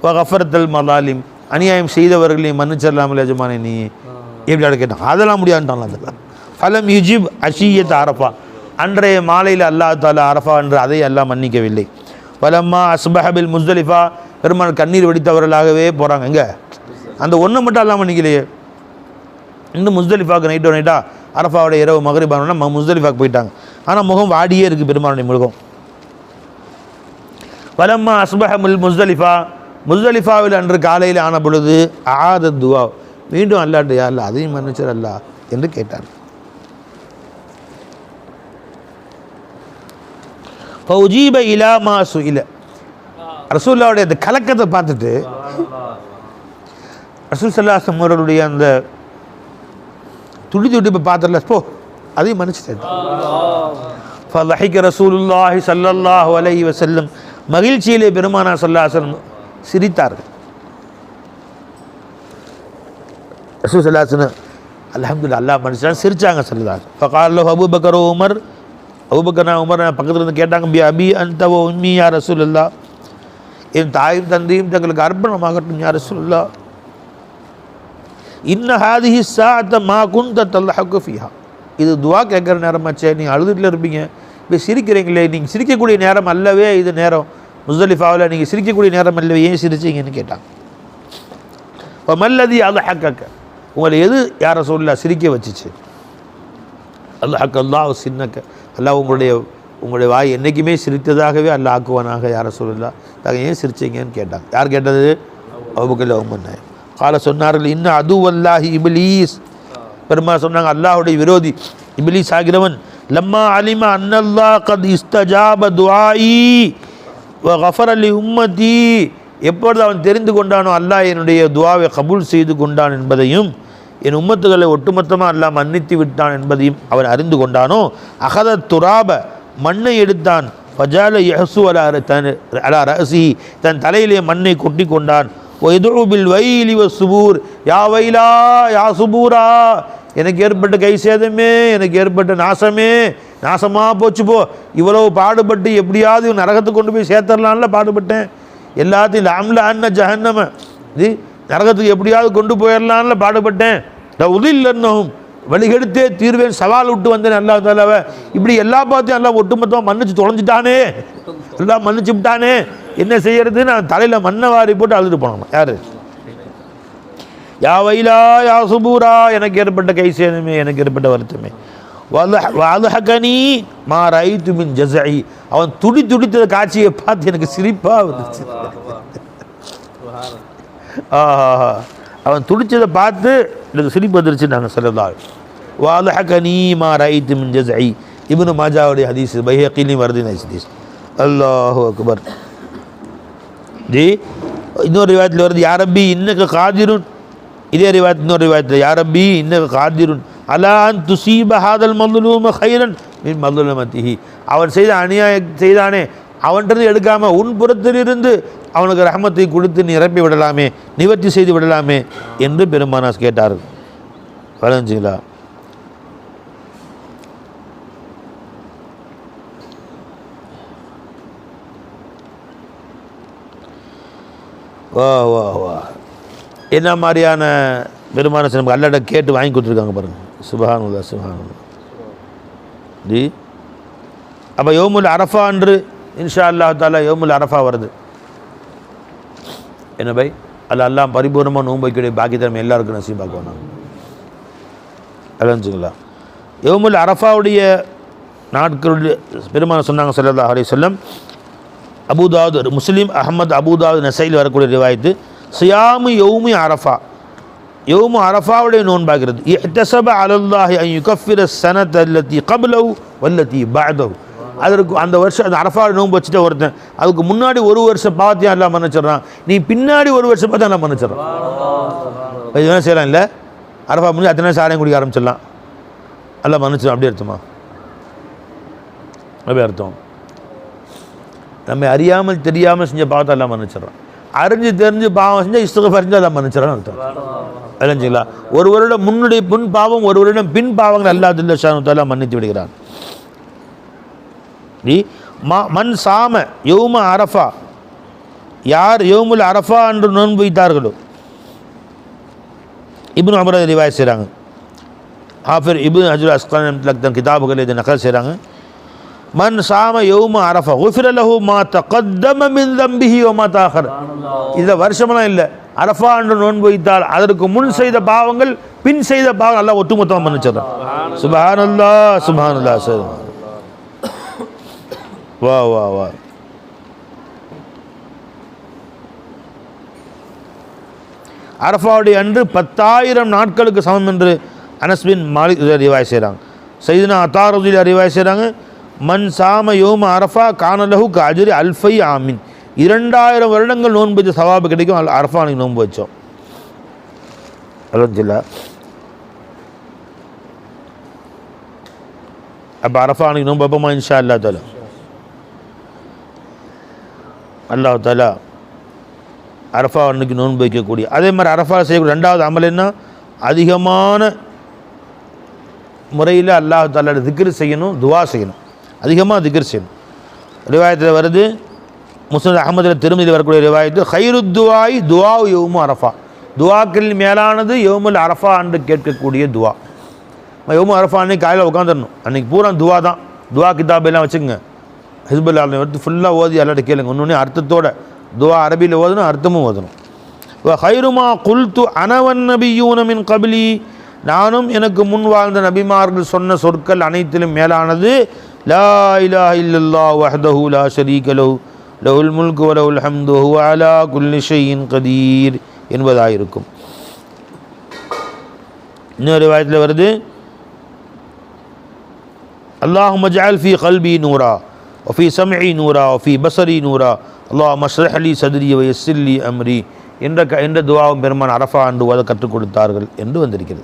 Speaker 1: கஃபரத்தல் மலாலிம், அநியாயம் செய்தவர்கள் நீ மன்னிச்சிடலாமல் எஜமானே நீ எப்படி கேட்டான். அதெல்லாம் முடியாதுட்டான். அதெல்லாம் ஃபலம் யுஜிப் அஷியத் அரஃபா, அன்றைய மாலையில் அல்லாஹ் தாலா அரஃபா என்று அதை எல்லாம் மன்னிக்கவில்லை. பலம்மா அஸ்பஹபில் முஸ்தலிஃபா, பெருமாள் கண்ணீர் வெடித்தவர்களாகவே போகிறாங்க. எங்கே அந்த ஒன்று மட்டும் எல்லாம் மன்னிக்கலையே, இன்னும் முஸ்தலிஃபாவுக்கு நைட்டா அரஃபாவுடைய இரவு மகரிபானோன்னா முஸ்தலிஃபாவுக்கு போயிட்டாங்க. ஆனால் முகம் வாடியே இருக்குது பெருமாளுடைய முகம். பலம்மா அஸ்பஹமுல் முஸ்தலிஃபா, முஸ்தலிஃபாவில் அன்று காலையில் ஆன பொழுது ஆத துவா, மீண்டும் அல்லாட்டு யா அல்லாஹ் அதையும் மன்னிச்சர் அல்லாஹ் என்று கேட்டார். ஃபௌஜீப இலா மா சுஇல, ரசூலுல்லாஹ்வுடைய அந்த கலக்கத்தை பார்த்துட்டு ரசூல் ஸல்லல்லாஹு அலைஹி வஸல்லம் அவர்களுடைய அந்த துடிப்பை பார்த்துடல, போ அதையும் மன்னிச்சிட்டேன். ஃபலஹிக ரசூலுல்லாஹி ஸல்லல்லாஹு அலைஹி வஸல்லம், மகிழ்ச்சியிலே பெருமானார் ஸல்லல்லாஹு அலைஹி வஸல்லம் சிரித்தார்கள். ரசூல் ஸல்லல்லாஹு அலைஹி வஸல்லம் அல்ஹம்துலில்லாஹ் அல்லாஹ் மன்னிச்சான், சிரிச்சாங்க. ஸல்லல்லாஹு அலைஹி வஸல்லம் ஃபகால அபூபக்கர் உமர், அபூபக்கர் உமர் பக்கத்தில் இருந்து கேட்டாங்க, பி அபி அன்த வ உம்மி யா ரசூலுல்லாஹ், என் தாயும் தந்தையும் தங்களுக்கு அர்ப்பணமாகட்டும் யா ரசூலுல்லாஹ். இன்ன ஹாதிஹி ஸாஅத மா குன்த தல்ஹகு ஃபீஹா, இது துவா கேட்குற நேரமாச்சே, நீங்கள் அழுதுட்டில் இருப்பீங்க, இப்போ சிரிக்கிறீங்களே, நீங்கள் சிரிக்கக்கூடிய நேரம் அல்லவே இது நேரம், முஸ்தலிஃபாவில் நீங்கள் சிரிக்கக்கூடிய நேரம் அல்லவே, ஏன் சிரிச்சிங்கன்னு கேட்டாங்க. இப்போ மல்லதி அல்ஹக்க, உங்களை எது யார ரசூலுல்லாஹ் சிரிக்க வச்சிச்சு? அல்ஹக்க அல்லாஹ் சின்னக்க, அல்லாஹ் உங்களுடைய வாய் என்றைக்குமே சிரித்ததாகவே அல்லாஹ் ஆக்குவானாக யார ரசூலுல்லாஹ், நாங்கள் ஏன் சிரிச்சிங்கன்னு கேட்டாங்க. யார் கேட்டது? அபூபக்கர் உமர் நாயகம். கால சொன்னார்கள், இன்ன அதுவல்லாஹி இப்லீஸ், பெருமா சொன்னாங்க அல்லாஹுடைய விரோதி இப்லீஸ் ஆகிறவன், லம்மா அலிம அன்னல்லாஹ் கத் இஸ்தஜாப துஆஇ வ கஃபர லி உம்மதி, எப்பொழுது அவன் தெரிந்து கொண்டானோ அல்லாஹ் என்னுடைய துஆவை கபூல் செய்து கொண்டான் என்பதையும், என் உம்மத்துகளை ஒட்டுமொத்தமாக அல்லாஹ் மன்னித்து விட்டான் என்பதையும் அவன் அறிந்து கொண்டானோ, அகத துராப, மண்ணை எடுத்தான், ஃபஜால யஹ்சு அலா ரஅஸி, தன் தலையிலே மண்ணை கொட்டி கொண்டான், ஒய்துபில் வைலி வ சுபூர், யா வைலா யா சுபூரா, எனக்கு ஏற்பட்ட கை சேதமே, எனக்கு ஏற்பட்ட நாசமே, நாசமாக போச்சு போ, இவ்வளவு பாடுபட்டு எப்படியாவது நரகத்துக்கு கொண்டு போய் சேர்த்தரலான்ல பாடுபட்டேன், எல்லாத்தையும் லாம்ல அன்ன ஜஹன்னம, இது நரகத்துக்கு எப்படியாவது கொண்டு போயிடலான்ல பாடுபட்டேன், உதில்லன்னஹும், வழிகெடுத்தே தீர்வேன், சவால் விட்டு வந்தேன் அல்லாஹ் தாலாவை, இப்படி எல்லா பார்த்தையும் எல்லாம் ஒட்டுமொத்தமாக மன்னிச்சு தொலைஞ்சிட்டானே, எல்லாம் மன்னிச்சு விட்டானே, என்ன செய்யறது? நான் தலையில் மண்ணை வாரி போட்டு அழுது போனோம். யாரு? யா வைலா யா சுபூரா, எனக்கு ஏற்பட்ட கை சேதமே, எனக்கு ஏற்பட்ட வருத்தமே, வலஹகனி மா ரைது மின் ஜஸஇ, அவன் துடித்த காட்சியை பார்த்து எனக்கு சிரிப்பாக வந்துச்சு. அவன் துடிச்சதை பார்த்து எனக்கு சிரிப்பு வந்துருச்சு. நாங்கள் சொல்லலாம் வலஹகனி மா ரைது மின் ஜஸஇ, இப்னு மாஜாவுடைய ஹதீஸ், பைஹக்கிலையும் வருது ஹதீஸ். அல்லாஹு அக்பர். ஜி இன்னொரு ரிவாயத்தில் வருது, யா ரப்பி இன்னக காதிருன், இதே ரிவாயத் இன்னொரு ரிவாயத்தில், யா ரப்பி இன்னக காதிருன் அலா அன் துசீப ஹாதல் மதுலூம கைரன் மின் மதுலமத்திஹி, அவன் செய்த அநியாயம் செய்தானே அவன்கிட்ட எடுக்காமல் உன் புறத்திலிருந்து அவனுக்கு ரஹமத்தை கொடுத்து நிரப்பி விடலாமே, நிவர்த்தி செய்து விடலாமே என்று பெருமானாஸ் கேட்டார்கள். வளர்ந்துங்களா? வா வா வா, என்ன மாதிரியான பெருமான நமக்கு அல்லாட்ட கேட்டு வாங்கி கொடுத்துருக்காங்க பாருங்கள். சுப்ஹானல்லாஹ் சுப்ஹானல்லாஹ். ஜி அப்போ யௌமுல் அரஃபா அன்று இன்ஷா அல்லாஹ் தாலா யௌமுல் அரஃபா வருது. என்ன பை எல்லாம் பரிபூர்ணமாக நோன்பு வைக்கக்கூடிய பாக்கியத்தை எல்லாருக்கும் நசீபாக்குவோம். நாங்கள் அலஞ்சுங்களா யௌமுல் அரஃபாவுடைய நாட்களுடைய பெருமான சொன்னாங்க ஸல்லல்லாஹு அலைஹி வஸல்லம். அபூதாவுத், முஸ்லிம், அஹ்மத், அபூதாவுத், நசையில் வரக்கூடிய ரிவாயத்து சியாமு யௌமி அரஃபா, யௌமு அரஃபாவுடைய நோன்பாகிறது. இஹ்தஸப அலல்லாஹி அன் யுகஃபிர ஸனத அல்லதி கப்லஹு வல்லதி பஅதஹு. அதற்கு அந்த வருஷம் அந்த அரஃபா நோன்பு வச்சுட்டு ஒருத்தன் அதுக்கு முன்னாடி ஒரு வருஷம் பாவத்தையும் எல்லாம் மன்னிச்சிடறான், நீ பின்னாடி ஒரு வருஷம் பார்த்து எல்லாம் மன்னிச்சிடறான். இது வேணால் செய்யலாம் இல்லை, அரஃபா முடிஞ்சு அத்தனை சாரையும் குடிக்க ஆரம்பிச்சிடலாம், எல்லாம் மன்னிச்சிடும். அப்படியே அர்த்தமா? அப்படியே அர்த்தம். நம்ம அறியாமல் தெரியாமல் செஞ்ச பாவத்தை எல்லாம் மன்னிச்சிடறான், அறிஞ்சு தெரிஞ்சு பாவம் செஞ்சால் இஸ்திக்ஃபார் செஞ்சால் எல்லாம் மன்னிச்சிடறான்னு அர்த்தம். விளைஞ்சிங்களா? ஒரு வருடம் முன்னுடைய முன் பாவம், ஒரு வருடம் பின் பாவங்கள் அல்லாஹ் ஜல்ல ஷானுஹு மன்னித்து விடுகிறான். மன் சாம யௌம அரஃபா, யார் யௌமுல் அரஃபா என்று நோன்பு வைத்தார்களோ, இப்னு உமர் ரிவாயத் செய்கிறாங்க. ஹாஃபிர் இப்னு ஹஜர் அஸ்கலானி தன் கிதாபுகள் இதை நகல் செய்கிறாங்க. மன் சாம யௌம அரஃபா குஃபிர லஹு மா தகத்தம மின் தம்பிஹி வ மா தஅஹர். இதில் வருஷமெல்லாம் இல்லை, அரஃபா என்று நோன்பு வைத்தால் அதற்கு முன் செய்த பாவங்கள் பின் செய்த பாவங்கள் எல்லாம் ஒட்டுமொத்தமாக மன்னிச்சிடறான். சுப்ஹானல்லாஹ் சுப்ஹானல்லாஹ். சரி, வா வா வா. அரஃபாவுடைய அன்று 10,000 நாட்களுக்கு சமம் என்று அனஸ் பின் மாலிக் ரிவாயத் செய்கிறாங்க. சையதுனா அத்தா ரலியல்லாஹு ரிவாயத் செய்கிறாங்க. மன் சாம யௌம அரஃபா கான லஹு கஅஜ்ரி அல்ஃபை ஆமின். 2000 வருடங்கள் நோன்பு வச்ச சவாபு கிடைக்கும். அரஃபா அன்னைக்கு நோன்பு வச்சோம். அல்ஹம்துலில்லாஹ். அப்போ அரஃபா அன்னைக்கு நோன்பு வைப்போமா இன்ஷா அல்லாஹ் தஆலா? அல்லாஹ் தஆலா அரஃபா அன்னைக்கு நோன்பு வைக்கக்கூடிய, அதே மாதிரி அரஃபா செய்யக்கூடிய ரெண்டாவது அமல் என்ன? அதிகமான முறையில் அல்லாஹ் தஆலா திக்ர் செய்யணும், துவா செய்யணும், அதிகமாக திக்ர் செய்யணும். ரிவாயத்தில் வருது, முஸ்னத் அஹ்மதில் திருமதியில் வரக்கூடிய ரிவாயத்து ஹைருத் துவாய் துவா யௌமு அரஃபா, துவாக்கள் மேலானது யௌமுல் அரஃபா அன்று கேட்கக்கூடிய துவா. யௌமு அரஃபா அன்னைக்கு காலையில் உட்காந்துடணும், அன்றைக்கி பூரா துவா தான். துவா கிதாபெல்லாம் வச்சுக்கோங்க, ஹிஸ்புல்லாஹ் எடுத்து ஃபுல்லாக ஓதி அல்லாட்ட கேளுங்க. ஒன்று அர்த்தத்தோட துவா அரபியில் ஓதணும், அர்த்தமும் ஓதணும். ஹைருமா குல்து அனவன் நபியூன மின் கபிலி, நானும் எனக்கு முன் வாழ்ந்த நபிமார்கள் சொன்ன சொற்கள் அனைத்திலும் மேலானது லா இலாஹ இல்லல்லாஹ் வஹ்தஹு லா ஷரீக லஹு லஹுல் முல்கு வ லஹுல் ஹம்து வ ஹுவ அலா குல்லி ஷைஇன் கதீர் என்பதாயிருக்கும். இன்னொரு ரிவாயத்தில் வருது, அல்லாஹும்ம ஜஅல் ஃபீ கல்பி நூரா வஃபி சம்இ நூரா வஃபி பஸரி நூரா அல்லாஹும்ம ஷ்ரஹ் லி சத்ரி வ யஸ்ஸிர் லி அம்ரி என்ற துஆவும் பெருமான் அரஃபா அன்று ஓத கற்றுக் கொடுத்தார்கள் என்று வந்திருக்கிறது.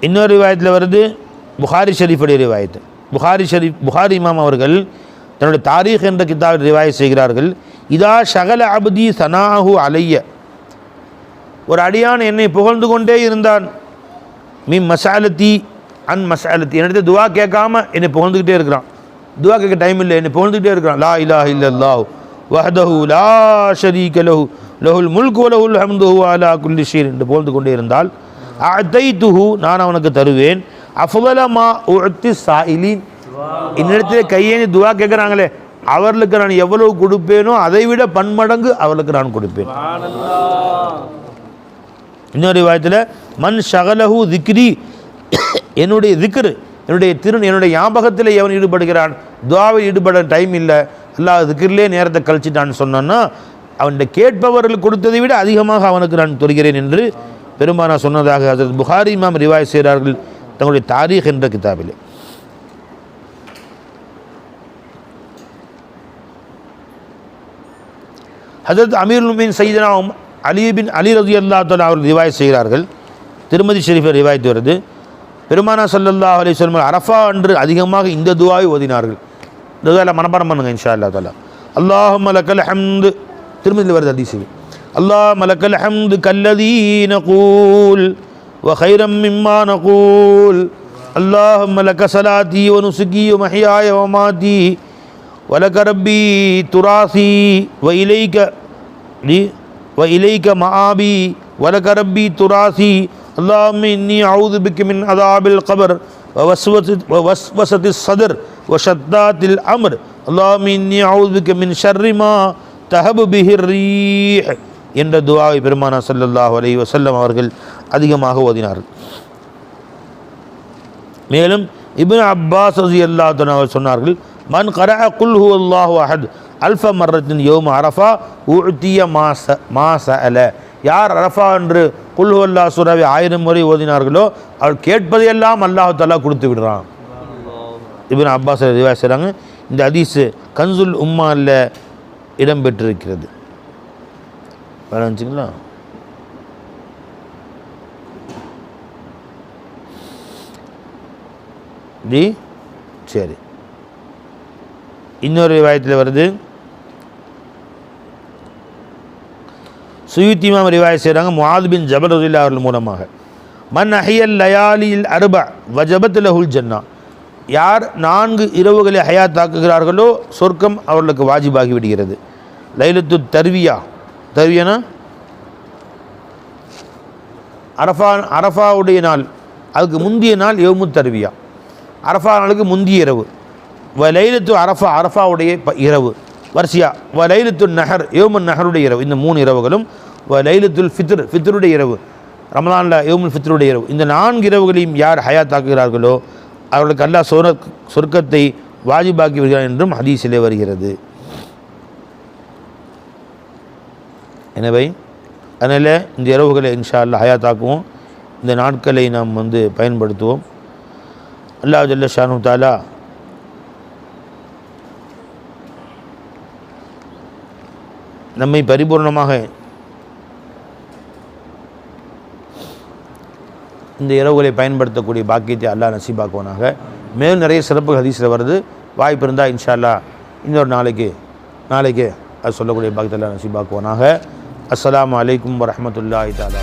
Speaker 1: இன்னொரு ரிவாயத்தில் வருது, புகாரி ஷரீஃபுடைய ரிவாயத்து. புகாரி இமாம் அவர்கள் தன்னுடைய தாரீக் என்ற கிதாபில் ரிவாயத் செய்கிறார்கள். இதா ஷகல அப்தி சனாஹு அலைய, ஒரு அடியான் என்னை புகழ்ந்து கொண்டே இருந்தான், மீ மசாலத்தி அன் மசாலத்தி, என்னிடத்து துவா கேட்காம என்னை புகழ்ந்துக்கிட்டே இருக்கிறான், துவா கேட்க டைம் இல்லை, என்னை புகழ்ந்துக்கிட்டே இருக்கிறான். லா இலாஹ இல்லல்லாஹு வஹ்தஹு லா ஷரீக லஹு லஹுல் முல்கு வ லஹுல் ஹம்து வ ஹுவ அலா குல்லி ஷைஇன் என்று புகழ்ந்து கொண்டே இருந்தால், அதைத்துஹு நான் அவனுக்கு தருவேன், அஃதல மா உஅத்தி ஸாயிலீன், என்னிடத்திலே கையேந்தி துவா கேட்குறாங்களே அவர்களுக்கு நான் எவ்வளவு கொடுப்பேனோ அதை விட பன்மடங்கு அவர்களுக்கு நான் கொடுப்பேன். இன்னொரு வாயத்தில் மன் ஷகலஹு திக்ரி, என்னுடைய திக்ரு, என்னுடைய ஞாபகத்தில் எவன் ஈடுபடுகிறான், துவாவில் ஈடுபட டைம் இல்லை, அல்லாஹ் திக்ரிலே நேரத்தை கழிச்சிட்டான்னு சொன்னான்னா அவனுடைய கேட்பவர்கள் கொடுத்ததை விட அதிகமாக அவனுக்கு நான் தொடுகிறேன் என்று பெருமானா சொன்னதாக ஹஜ்ரத் புகாரி இமாம் ரிவாயத் செய்கிறார்கள் தங்களுடைய தாரீக் என்ற கிதாபிலே. ஹஜ்ரத் அமீருல் முஃமினீன் சய்யிதுனா அலி ரலியல்லாஹு தஆலா அவர்கள் ரிவாயத் செய்கிறார்கள். திருமதி ஷெரீஃபில் ரிவாயத் வருது, பெருமானா ஸல்லல்லாஹு அலைஹி வஸல்லம் அரஃபா அன்று அதிகமாக இந்த துஆவை ஓதினார்கள். இந்த துஆவை மனப்பாடம் பண்ணுங்க இன்ஷா அல்லாஹ் தஆலா. அல்லாஹும்ம லக்கல் ஹம்து, திருமதியில் வருது ஹதீஸில், அல்லாஹும்ம லக்கல் ஹம்து கல்லதீ நகூல் வ கைரம் மிம்மா நகூல், அல்லாஹும்ம லக்க ஸலாத்தி வ நுஸுகி வ மஹ்யாய வ மமாத்தி வலக ரப்பி துராசி وإليك مآبي ولك ربي تراثي اللهم إني أعوذ بك من عذاب القبر ووسوسة الصدر وشتات الأمر اللهم إني أعوذ بك من شر ما تهب به الريح என்ற துஆவை பெருமானார் ஸல்லல்லாஹு அலைஹி வஸல்லம் அவர்கள் அதிகமாக ஓதினார்கள். மேலும் இப்னு அப்பாஸ் ரலியல்லாஹு அன்ஹு அவர்கள் சொன்னார்கள், மன் கரஅ குல் ஹுவல்லாஹு அஹத் அல்ஃப மர்ரத்தின் யௌம அரஃபா உஅதிய மா சஅல. யார் அரஃபா என்று குல் ஹுவல்லாஹ் சூராவை 1000 முறை ஓதினார்களோ அவர் கேட்பதையெல்லாம் அல்லாஹ் தஆலா கொடுத்து விடுறான். இப்னு அப்பாஸ் ரிவாயத் செய்றாங்க. இந்த ஹதீஸ் கன்சுல் உம்மால இடம்பெற்றிருக்கிறது. வேணுங்களா? சரி, இன்னொரு ரிவாயத்தில் வருது. சுயூத்தி இமாம் ரிவாயத் செய்கிறாங்க, முஆத் பின் ஜபல் ரலியல்லாஹு அவர்கள் மூலமாக, மன் அஹியல் லயாலில் அர்பா வஜபத் லஹுல் ஜன்னா. யார் 4 இரவுகளை ஹயாத்தாக்குகிறார்களோ சொர்க்கம் அவர்களுக்கு வாஜிபாகி விடுகிறது. லைலத்து தர்வியானா அரஃபாவுடைய நாள், அதுக்கு முந்திய நாள் யௌமு தர்வியா, அரஃபா நாளுக்கு முந்திய இரவு. லைலத்து அரஃபாவுடைய இரவு வரிசையா. லைலத்து நஹர் யௌமுன் நஹருடைய இரவு. இந்த 3 இரவுகளும். லைலத்துல் ஃபித்ருடைய இரவு, ரமலானில் யௌமுல் ஃபித்ருடைய இரவு. இந்த 4 இரவுகளையும் யார் ஹயாத்தாக்குகிறார்களோ அவர்களுக்கு அல்லாஹ் சொர்க்கத்தை வாஜிபாக்கி வருகிறார் என்றும் ஹதீஸிலே வருகிறது. எனவே அதனால் இந்த இரவுகளை இன்ஷா அல்லாஹ் ஹயாத்தாக்குவோம். இந்த நாட்களை நாம் பயன்படுத்துவோம். அல்லாஹ் ஜல்ல ஷானு தஆலா நம்மை பரிபூர்ணமாக இந்த இரவுகளை பயன்படுத்தக்கூடிய பாக்கியத்தை அல்லாஹ் நசீபாக்குவானாக. மேலும் நிறைய சிறப்பு ஹதீஸில் வருது. வாய்ப்பு இருந்தால் இன்ஷா அல்லாஹ் இன்னொரு நாளைக்கு அது சொல்லக்கூடிய பாக்கியத்தை அல்லாஹ் நசீபாக்குவானாக. அஸ்ஸலாமு அலைக்கும் வரஹ்மத்துல்லாஹி தஆலா.